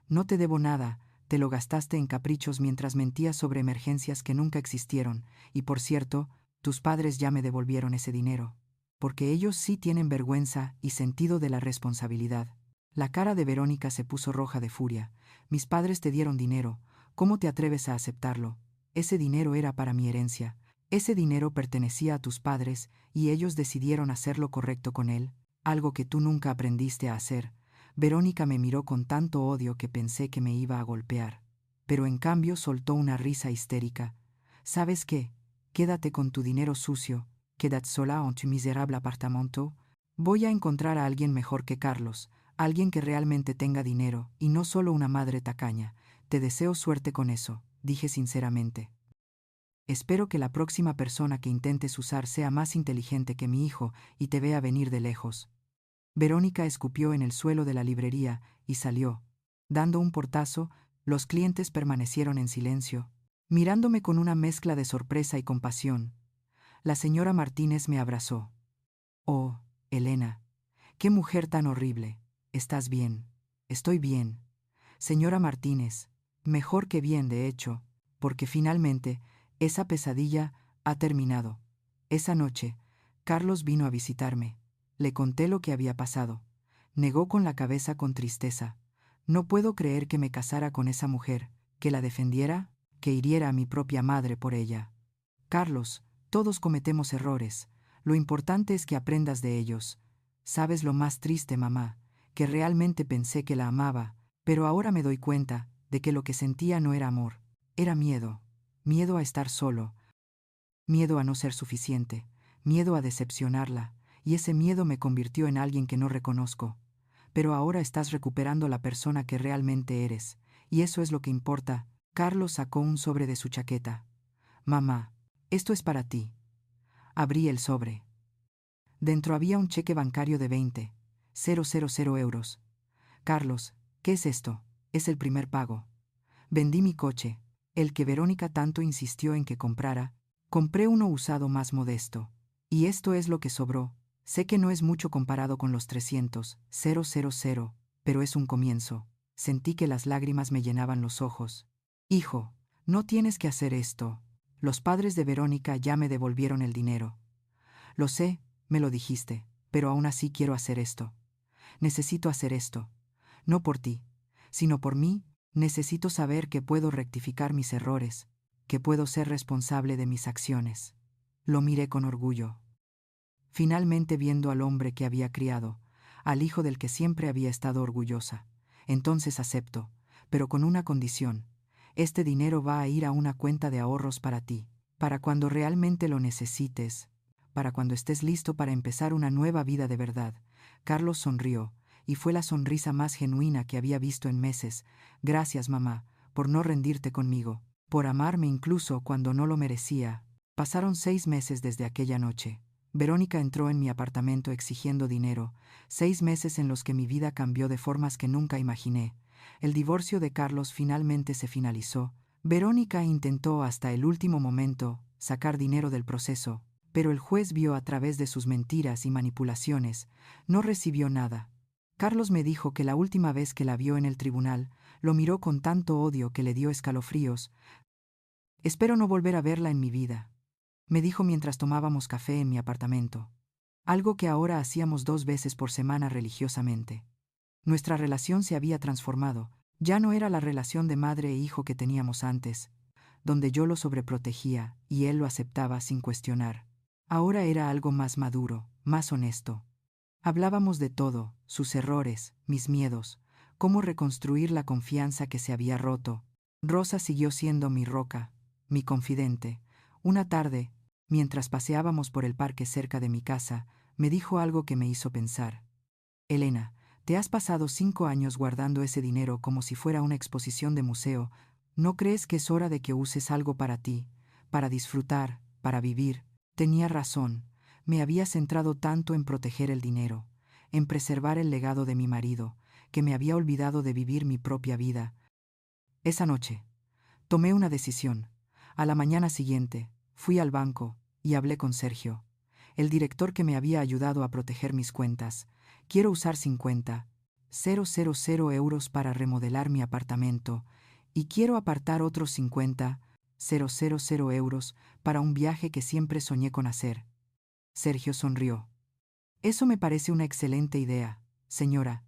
No te debo nada, te lo gastaste en caprichos mientras mentías sobre emergencias que nunca existieron, y por cierto, tus padres ya me devolvieron ese dinero. Porque ellos sí tienen vergüenza y sentido de la responsabilidad. La cara de Verónica se puso roja de furia. Mis padres te dieron dinero, ¿cómo te atreves a aceptarlo? Ese dinero era para mi herencia. Ese dinero pertenecía a tus padres y ellos decidieron hacer lo correcto con él, algo que tú nunca aprendiste a hacer. Verónica me miró con tanto odio que pensé que me iba a golpear. Pero en cambio soltó una risa histérica. ¿Sabes qué? Quédate con tu dinero sucio, quédate sola en tu miserable apartamento. Voy a encontrar a alguien mejor que Carlos, alguien que realmente tenga dinero, y no solo una madre tacaña. Te deseo suerte con eso, dije sinceramente. Espero que la próxima persona que intentes usar sea más inteligente que mi hijo y te vea venir de lejos. Verónica escupió en el suelo de la librería y salió. Dando un portazo, los clientes permanecieron en silencio, mirándome con una mezcla de sorpresa y compasión. La señora Martínez me abrazó. Oh, Elena, qué mujer tan horrible. ¿Estás bien? Estoy bien. Señora Martínez, mejor que bien, de hecho, porque finalmente esa pesadilla ha terminado. Esa noche, Carlos vino a visitarme. Le conté lo que había pasado. Negó con la cabeza con tristeza. No puedo creer que me casara con esa mujer, que la defendiera, que hiriera a mi propia madre por ella. Carlos, todos cometemos errores. Lo importante es que aprendas de ellos. ¿Sabes lo más triste, mamá? Que realmente pensé que la amaba, pero ahora me doy cuenta de que lo que sentía no era amor, era miedo. Miedo a estar solo, miedo a no ser suficiente, miedo a decepcionarla, y ese miedo me convirtió en alguien que no reconozco. Pero ahora estás recuperando la persona que realmente eres, y eso es lo que importa. Carlos sacó un sobre de su chaqueta. Mamá, esto es para ti. Abrí el sobre. Dentro había un cheque bancario de 20.000 euros. Carlos, ¿qué es esto? Es el primer pago. Vendí mi coche, el que Verónica tanto insistió en que comprara. Compré uno usado más modesto. Y esto es lo que sobró. Sé que no es mucho comparado con los 300.000, pero es un comienzo. Sentí que las lágrimas me llenaban los ojos. Hijo, no tienes que hacer esto. Los padres de Verónica ya me devolvieron el dinero. Lo sé, me lo dijiste, pero aún así quiero hacer esto. Necesito hacer esto. No por ti, sino por mí. Necesito saber que puedo rectificar mis errores, que puedo ser responsable de mis acciones. Lo miré con orgullo. Finalmente viendo al hombre que había criado, al hijo del que siempre había estado orgullosa. Entonces acepto, pero con una condición. Este dinero va a ir a una cuenta de ahorros para ti, para cuando realmente lo necesites, para cuando estés listo para empezar una nueva vida de verdad. Carlos sonrió, y fue la sonrisa más genuina que había visto en meses. Gracias, mamá, por no rendirte conmigo, por amarme incluso cuando no lo merecía. Pasaron 6 meses desde aquella noche. Verónica entró en mi apartamento exigiendo dinero, 6 meses en los que mi vida cambió de formas que nunca imaginé. El divorcio de Carlos finalmente se finalizó. Verónica intentó hasta el último momento sacar dinero del proceso, pero el juez vio a través de sus mentiras y manipulaciones. No recibió nada. Carlos me dijo que la última vez que la vio en el tribunal, lo miró con tanto odio que le dio escalofríos. Espero no volver a verla en mi vida, me dijo mientras tomábamos café en mi apartamento. Algo que ahora hacíamos 2 veces por semana religiosamente. Nuestra relación se había transformado. Ya no era la relación de madre e hijo que teníamos antes, donde yo lo sobreprotegía y él lo aceptaba sin cuestionar. Ahora era algo más maduro, más honesto. Hablábamos de todo, sus errores, mis miedos, cómo reconstruir la confianza que se había roto. Rosa siguió siendo mi roca, mi confidente. Una tarde, mientras paseábamos por el parque cerca de mi casa, me dijo algo que me hizo pensar. Elena, te has pasado 5 años guardando ese dinero como si fuera una exposición de museo. ¿No crees que es hora de que uses algo para ti, para disfrutar, para vivir? Tenía razón. Me había centrado tanto en proteger el dinero, en preservar el legado de mi marido, que me había olvidado de vivir mi propia vida. Esa noche, tomé una decisión. A la mañana siguiente, fui al banco y hablé con Sergio. el director que me había ayudado a proteger mis cuentas. Quiero usar 50.000 euros para remodelar mi apartamento y quiero apartar otros 50.000 euros para un viaje que siempre soñé con hacer. Sergio sonrió. Eso me parece una excelente idea, señora.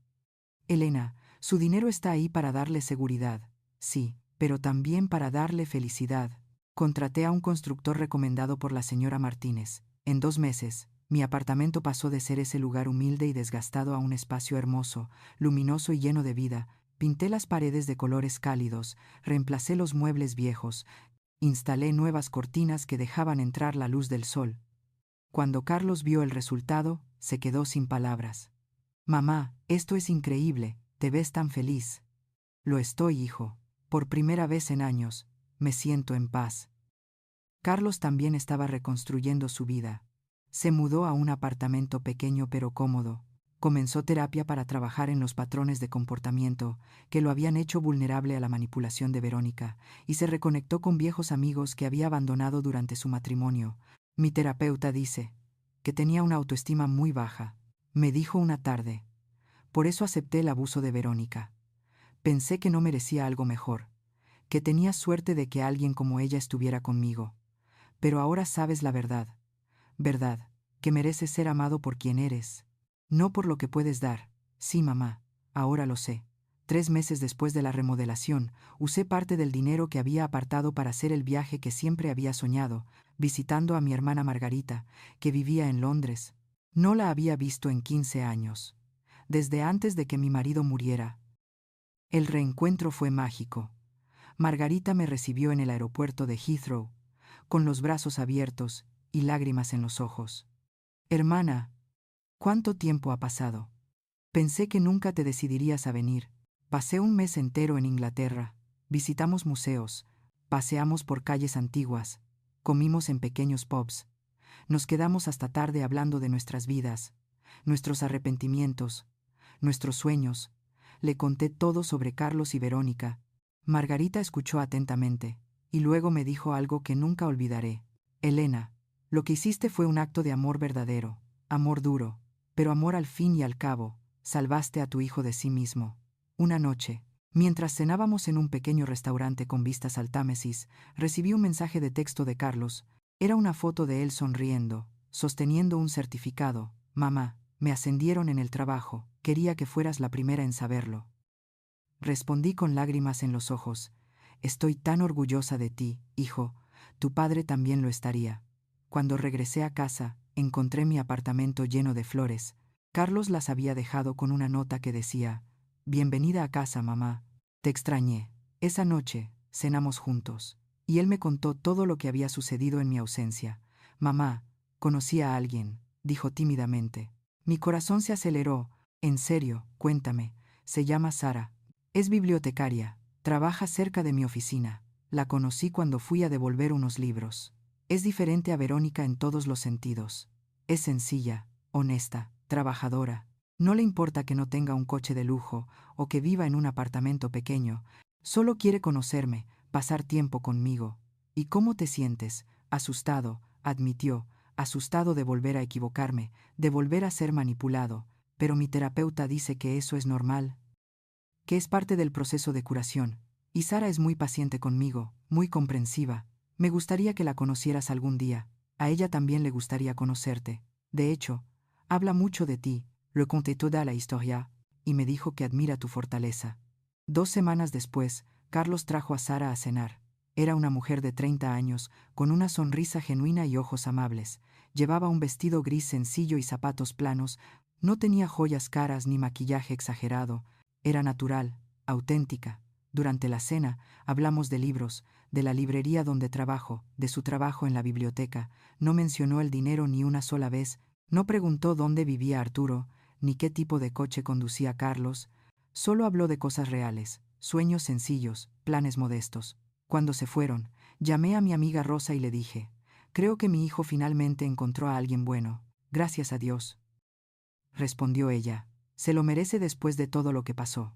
Elena, su dinero está ahí para darle seguridad, sí, pero también para darle felicidad. Contraté a un constructor recomendado por la señora Martínez. En 2 meses, mi apartamento pasó de ser ese lugar humilde y desgastado a un espacio hermoso, luminoso y lleno de vida. Pinté las paredes de colores cálidos, reemplacé los muebles viejos, instalé nuevas cortinas que dejaban entrar la luz del sol. Cuando Carlos vio el resultado, se quedó sin palabras. Mamá, esto es increíble, te ves tan feliz. Lo estoy, hijo. Por primera vez en años, me siento en paz. Carlos también estaba reconstruyendo su vida. Se mudó a un apartamento pequeño pero cómodo. Comenzó terapia para trabajar en los patrones de comportamiento que lo habían hecho vulnerable a la manipulación de Verónica, y se reconectó con viejos amigos que había abandonado durante su matrimonio. Mi terapeuta dice que tenía una autoestima muy baja. Me dijo una tarde. Por eso acepté el abuso de Verónica. Pensé que no merecía algo mejor, que tenía suerte de que alguien como ella estuviera conmigo. Pero ahora sabes la verdad. Verdad, que mereces ser amado por quien eres. No por lo que puedes dar. Sí, mamá, ahora lo sé. 3 meses después de la remodelación, usé parte del dinero que había apartado para hacer el viaje que siempre había soñado, visitando a mi hermana Margarita, que vivía en Londres. No la había visto en 15 años. Desde antes de que mi marido muriera. El reencuentro fue mágico. Margarita me recibió en el aeropuerto de Heathrow, con los brazos abiertos y lágrimas en los ojos. Hermana, ¿cuánto tiempo ha pasado? Pensé que nunca te decidirías a venir. Pasé un mes entero en Inglaterra. Visitamos museos, paseamos por calles antiguas, comimos en pequeños pubs. Nos quedamos hasta tarde hablando de nuestras vidas, nuestros arrepentimientos, nuestros sueños. Le conté todo sobre Carlos y Verónica. Margarita escuchó atentamente, y luego me dijo algo que nunca olvidaré. Elena, lo que hiciste fue un acto de amor verdadero, amor duro, pero amor al fin y al cabo. Salvaste a tu hijo de sí mismo. Una noche, mientras cenábamos en un pequeño restaurante con vistas al Támesis, recibí un mensaje de texto de Carlos. Era una foto de él sonriendo, sosteniendo un certificado. Mamá, me ascendieron en el trabajo, quería que fueras la primera en saberlo. Respondí con lágrimas en los ojos. Estoy tan orgullosa de ti, hijo, tu padre también lo estaría. Cuando regresé a casa, encontré mi apartamento lleno de flores. Carlos las había dejado con una nota que decía: Bienvenida a casa, mamá. Te extrañé. Esa noche, cenamos juntos, y él me contó todo lo que había sucedido en mi ausencia. Mamá, conocí a alguien, dijo tímidamente. Mi corazón se aceleró. En serio, cuéntame. Se llama Sara. Es bibliotecaria. Trabaja cerca de mi oficina. La conocí cuando fui a devolver unos libros. Es diferente a Verónica en todos los sentidos. Es sencilla, honesta, trabajadora. No le importa que no tenga un coche de lujo o que viva en un apartamento pequeño. Solo quiere conocerme, pasar tiempo conmigo. ¿Y cómo te sientes? Asustado, admitió, asustado de volver a equivocarme, de volver a ser manipulado. Pero mi terapeuta dice que eso es normal, que es parte del proceso de curación. Y Sara es muy paciente conmigo, muy comprensiva. Me gustaría que la conocieras algún día. A ella también le gustaría conocerte. De hecho, habla mucho de ti. Le conté toda la historia, y me dijo que admira tu fortaleza. 2 semanas después, Carlos trajo a Sara a cenar. Era una mujer de 30 años, con una sonrisa genuina y ojos amables. Llevaba un vestido gris sencillo y zapatos planos. No tenía joyas caras ni maquillaje exagerado. Era natural, auténtica. Durante la cena, hablamos de libros, de la librería donde trabajo, de su trabajo en la biblioteca. No mencionó el dinero ni una sola vez. No preguntó dónde vivía Arturo, ni qué tipo de coche conducía Carlos. Solo habló de cosas reales, sueños sencillos, planes modestos. Cuando se fueron, llamé a mi amiga Rosa y le dije: creo que mi hijo finalmente encontró a alguien bueno. Gracias a Dios. Respondió ella. Se lo merece después de todo lo que pasó.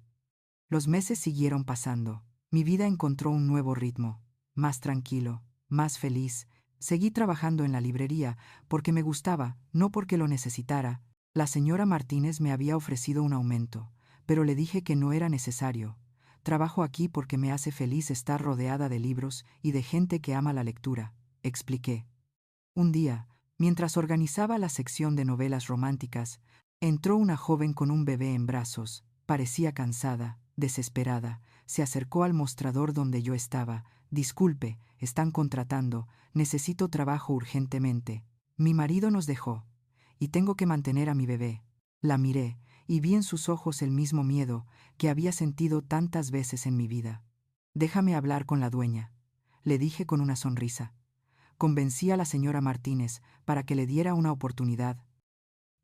Los meses siguieron pasando. Mi vida encontró un nuevo ritmo, más tranquilo, más feliz. Seguí trabajando en la librería porque me gustaba, no porque lo necesitara. La señora Martínez me había ofrecido un aumento, pero le dije que no era necesario. Trabajo aquí porque me hace feliz estar rodeada de libros y de gente que ama la lectura, expliqué. Un día, mientras organizaba la sección de novelas románticas, entró una joven con un bebé en brazos. Parecía cansada, desesperada. Se acercó al mostrador donde yo estaba. Disculpe, están contratando. Necesito trabajo urgentemente. Mi marido nos dejó. Y tengo que mantener a mi bebé. La miré, y vi en sus ojos el mismo miedo que había sentido tantas veces en mi vida. Déjame hablar con la dueña, le dije con una sonrisa. Convencí a la señora Martínez para que le diera una oportunidad.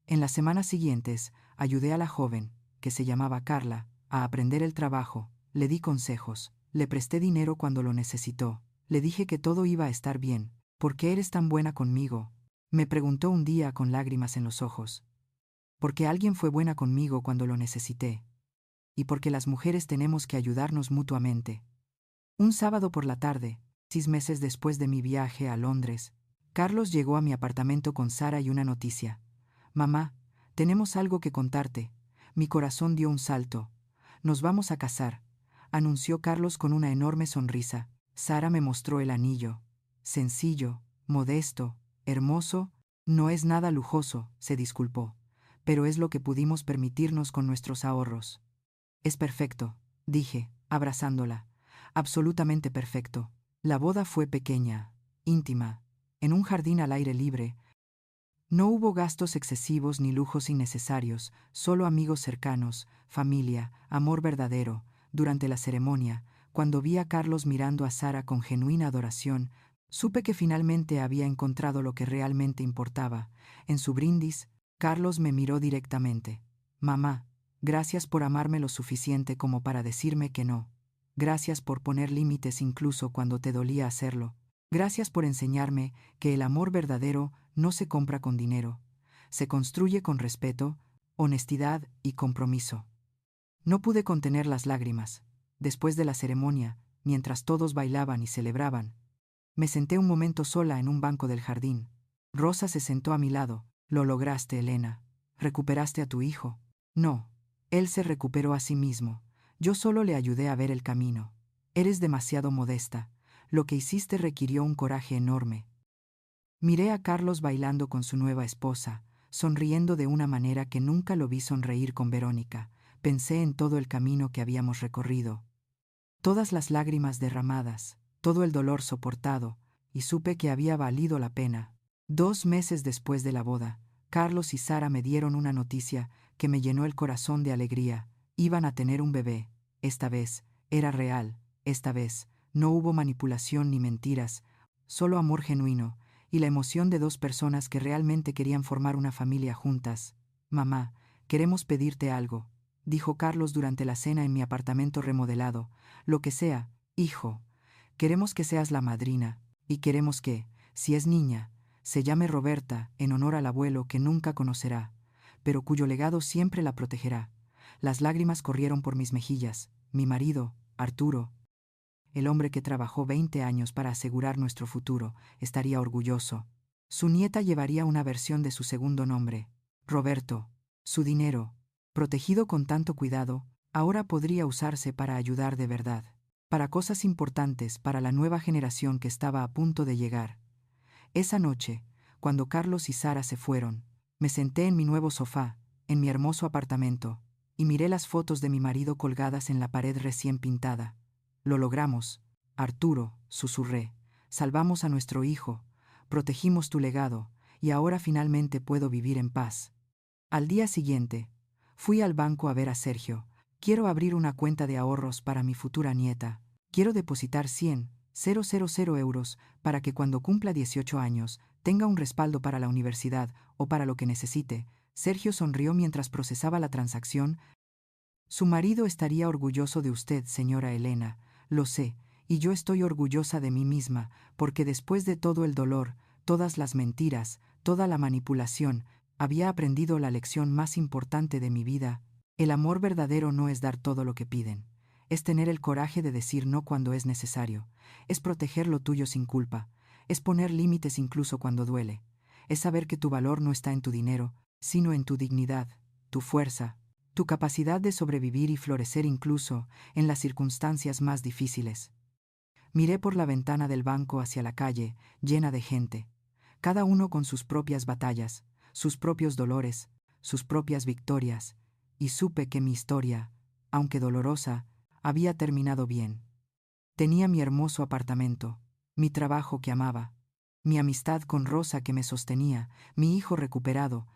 En las semanas siguientes, ayudé a la joven, que se llamaba Carla, a aprender el trabajo, le di consejos, le presté dinero cuando lo necesitó, le dije que todo iba a estar bien. ¿Por qué eres tan buena conmigo?, me preguntó un día con lágrimas en los ojos. Porque alguien fue buena conmigo cuando lo necesité. Y porque las mujeres tenemos que ayudarnos mutuamente. Un sábado por la tarde, 6 meses después de mi viaje a Londres, Carlos llegó a mi apartamento con Sara y una noticia. Mamá, tenemos algo que contarte. Mi corazón dio un salto. Nos vamos a casar, anunció Carlos con una enorme sonrisa. Sara me mostró el anillo. Sencillo, modesto, hermoso, no es nada lujoso, se disculpó, pero es lo que pudimos permitirnos con nuestros ahorros. Es perfecto, dije, abrazándola. Absolutamente perfecto. La boda fue pequeña, íntima, en un jardín al aire libre. No hubo gastos excesivos ni lujos innecesarios, solo amigos cercanos, familia, amor verdadero. Durante la ceremonia, cuando vi a Carlos mirando a Sara con genuina adoración, supe que finalmente había encontrado lo que realmente importaba. En su brindis, Carlos me miró directamente. Mamá, gracias por amarme lo suficiente como para decirme que no. Gracias por poner límites incluso cuando te dolía hacerlo. Gracias por enseñarme que el amor verdadero no se compra con dinero. Se construye con respeto, honestidad y compromiso. No pude contener las lágrimas. Después de la ceremonia, mientras todos bailaban y celebraban, me senté un momento sola en un banco del jardín. Rosa se sentó a mi lado. Lo lograste, Elena. ¿Recuperaste a tu hijo? No. Él se recuperó a sí mismo. Yo solo le ayudé a ver el camino. Eres demasiado modesta. Lo que hiciste requirió un coraje enorme. Miré a Carlos bailando con su nueva esposa, sonriendo de una manera que nunca lo vi sonreír con Verónica. Pensé en todo el camino que habíamos recorrido, todas las lágrimas derramadas, todo el dolor soportado, y supe que había valido la pena. 2 meses después de la boda, Carlos y Sara me dieron una noticia que me llenó el corazón de alegría. Iban a tener un bebé. Esta vez, era real. Esta vez, no hubo manipulación ni mentiras, solo amor genuino, y la emoción de dos personas que realmente querían formar una familia juntas. Mamá, queremos pedirte algo, dijo Carlos durante la cena en mi apartamento remodelado. Lo que sea, hijo. Queremos que seas la madrina, y queremos que, si es niña, se llame Roberta, en honor al abuelo que nunca conocerá, pero cuyo legado siempre la protegerá. Las lágrimas corrieron por mis mejillas. Mi marido, Arturo, el hombre que trabajó 20 años para asegurar nuestro futuro, estaría orgulloso. Su nieta llevaría una versión de su segundo nombre, Roberto. Su dinero, protegido con tanto cuidado, ahora podría usarse para ayudar de verdad, para cosas importantes para la nueva generación que estaba a punto de llegar. Esa noche, cuando Carlos y Sara se fueron, me senté en mi nuevo sofá, en mi hermoso apartamento, y miré las fotos de mi marido colgadas en la pared recién pintada. Lo logramos, Arturo, susurré. Salvamos a nuestro hijo, protegimos tu legado, y ahora finalmente puedo vivir en paz. Al día siguiente, fui al banco a ver a Sergio. Quiero abrir una cuenta de ahorros para mi futura nieta. Quiero depositar 100.000 euros para que cuando cumpla 18 años tenga un respaldo para la universidad o para lo que necesite. Sergio sonrió mientras procesaba la transacción. Su marido estaría orgulloso de usted, señora Elena, lo sé, y yo estoy orgullosa de mí misma, porque después de todo el dolor, todas las mentiras, toda la manipulación, había aprendido la lección más importante de mi vida. El amor verdadero no es dar todo lo que piden. Es tener el coraje de decir no cuando es necesario. Es proteger lo tuyo sin culpa. Es poner límites incluso cuando duele. Es saber que tu valor no está en tu dinero, sino en tu dignidad, tu fuerza, tu capacidad de sobrevivir y florecer incluso en las circunstancias más difíciles. Miré por la ventana del banco hacia la calle, llena de gente, cada uno con sus propias batallas, sus propios dolores, sus propias victorias, y supe que mi historia, aunque dolorosa, había terminado bien. Tenía mi hermoso apartamento, mi trabajo que amaba, mi amistad con Rosa que me sostenía, mi hijo recuperado,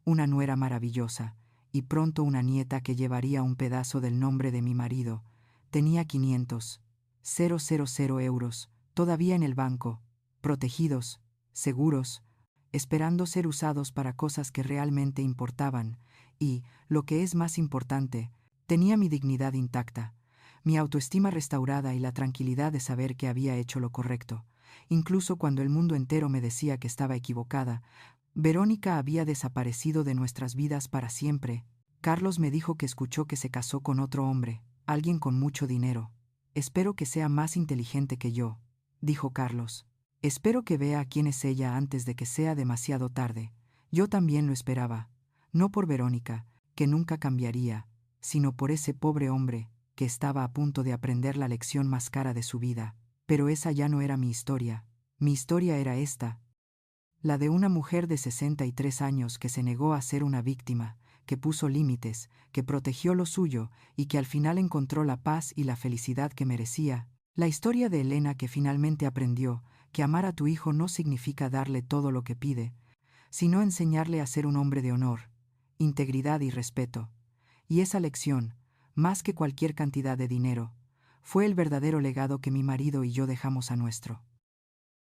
una nuera maravillosa, y pronto una nieta que llevaría un pedazo del nombre de mi marido. Tenía 500.000 euros, todavía en el banco, protegidos, seguros, esperando ser usados para cosas que realmente importaban, y, lo que es más importante, tenía mi dignidad intacta, mi autoestima restaurada y la tranquilidad de saber que había hecho lo correcto. Incluso cuando el mundo entero me decía que estaba equivocada, Verónica había desaparecido de nuestras vidas para siempre. Carlos me dijo que escuchó que se casó con otro hombre, alguien con mucho dinero. Espero que sea más inteligente que yo, dijo Carlos. Espero que vea quién es ella antes de que sea demasiado tarde. Yo también lo esperaba, no por Verónica, que nunca cambiaría, sino por ese pobre hombre, que estaba a punto de aprender la lección más cara de su vida. Pero esa ya no era mi historia era esta, la de una mujer de 63 años que se negó a ser una víctima, que puso límites, que protegió lo suyo y que al final encontró la paz y la felicidad que merecía. La historia de Elena que finalmente aprendió que amar a tu hijo no significa darle todo lo que pide, sino enseñarle a ser un hombre de honor, integridad y respeto. Y esa lección, más que cualquier cantidad de dinero, fue el verdadero legado que mi marido y yo dejamos a nuestro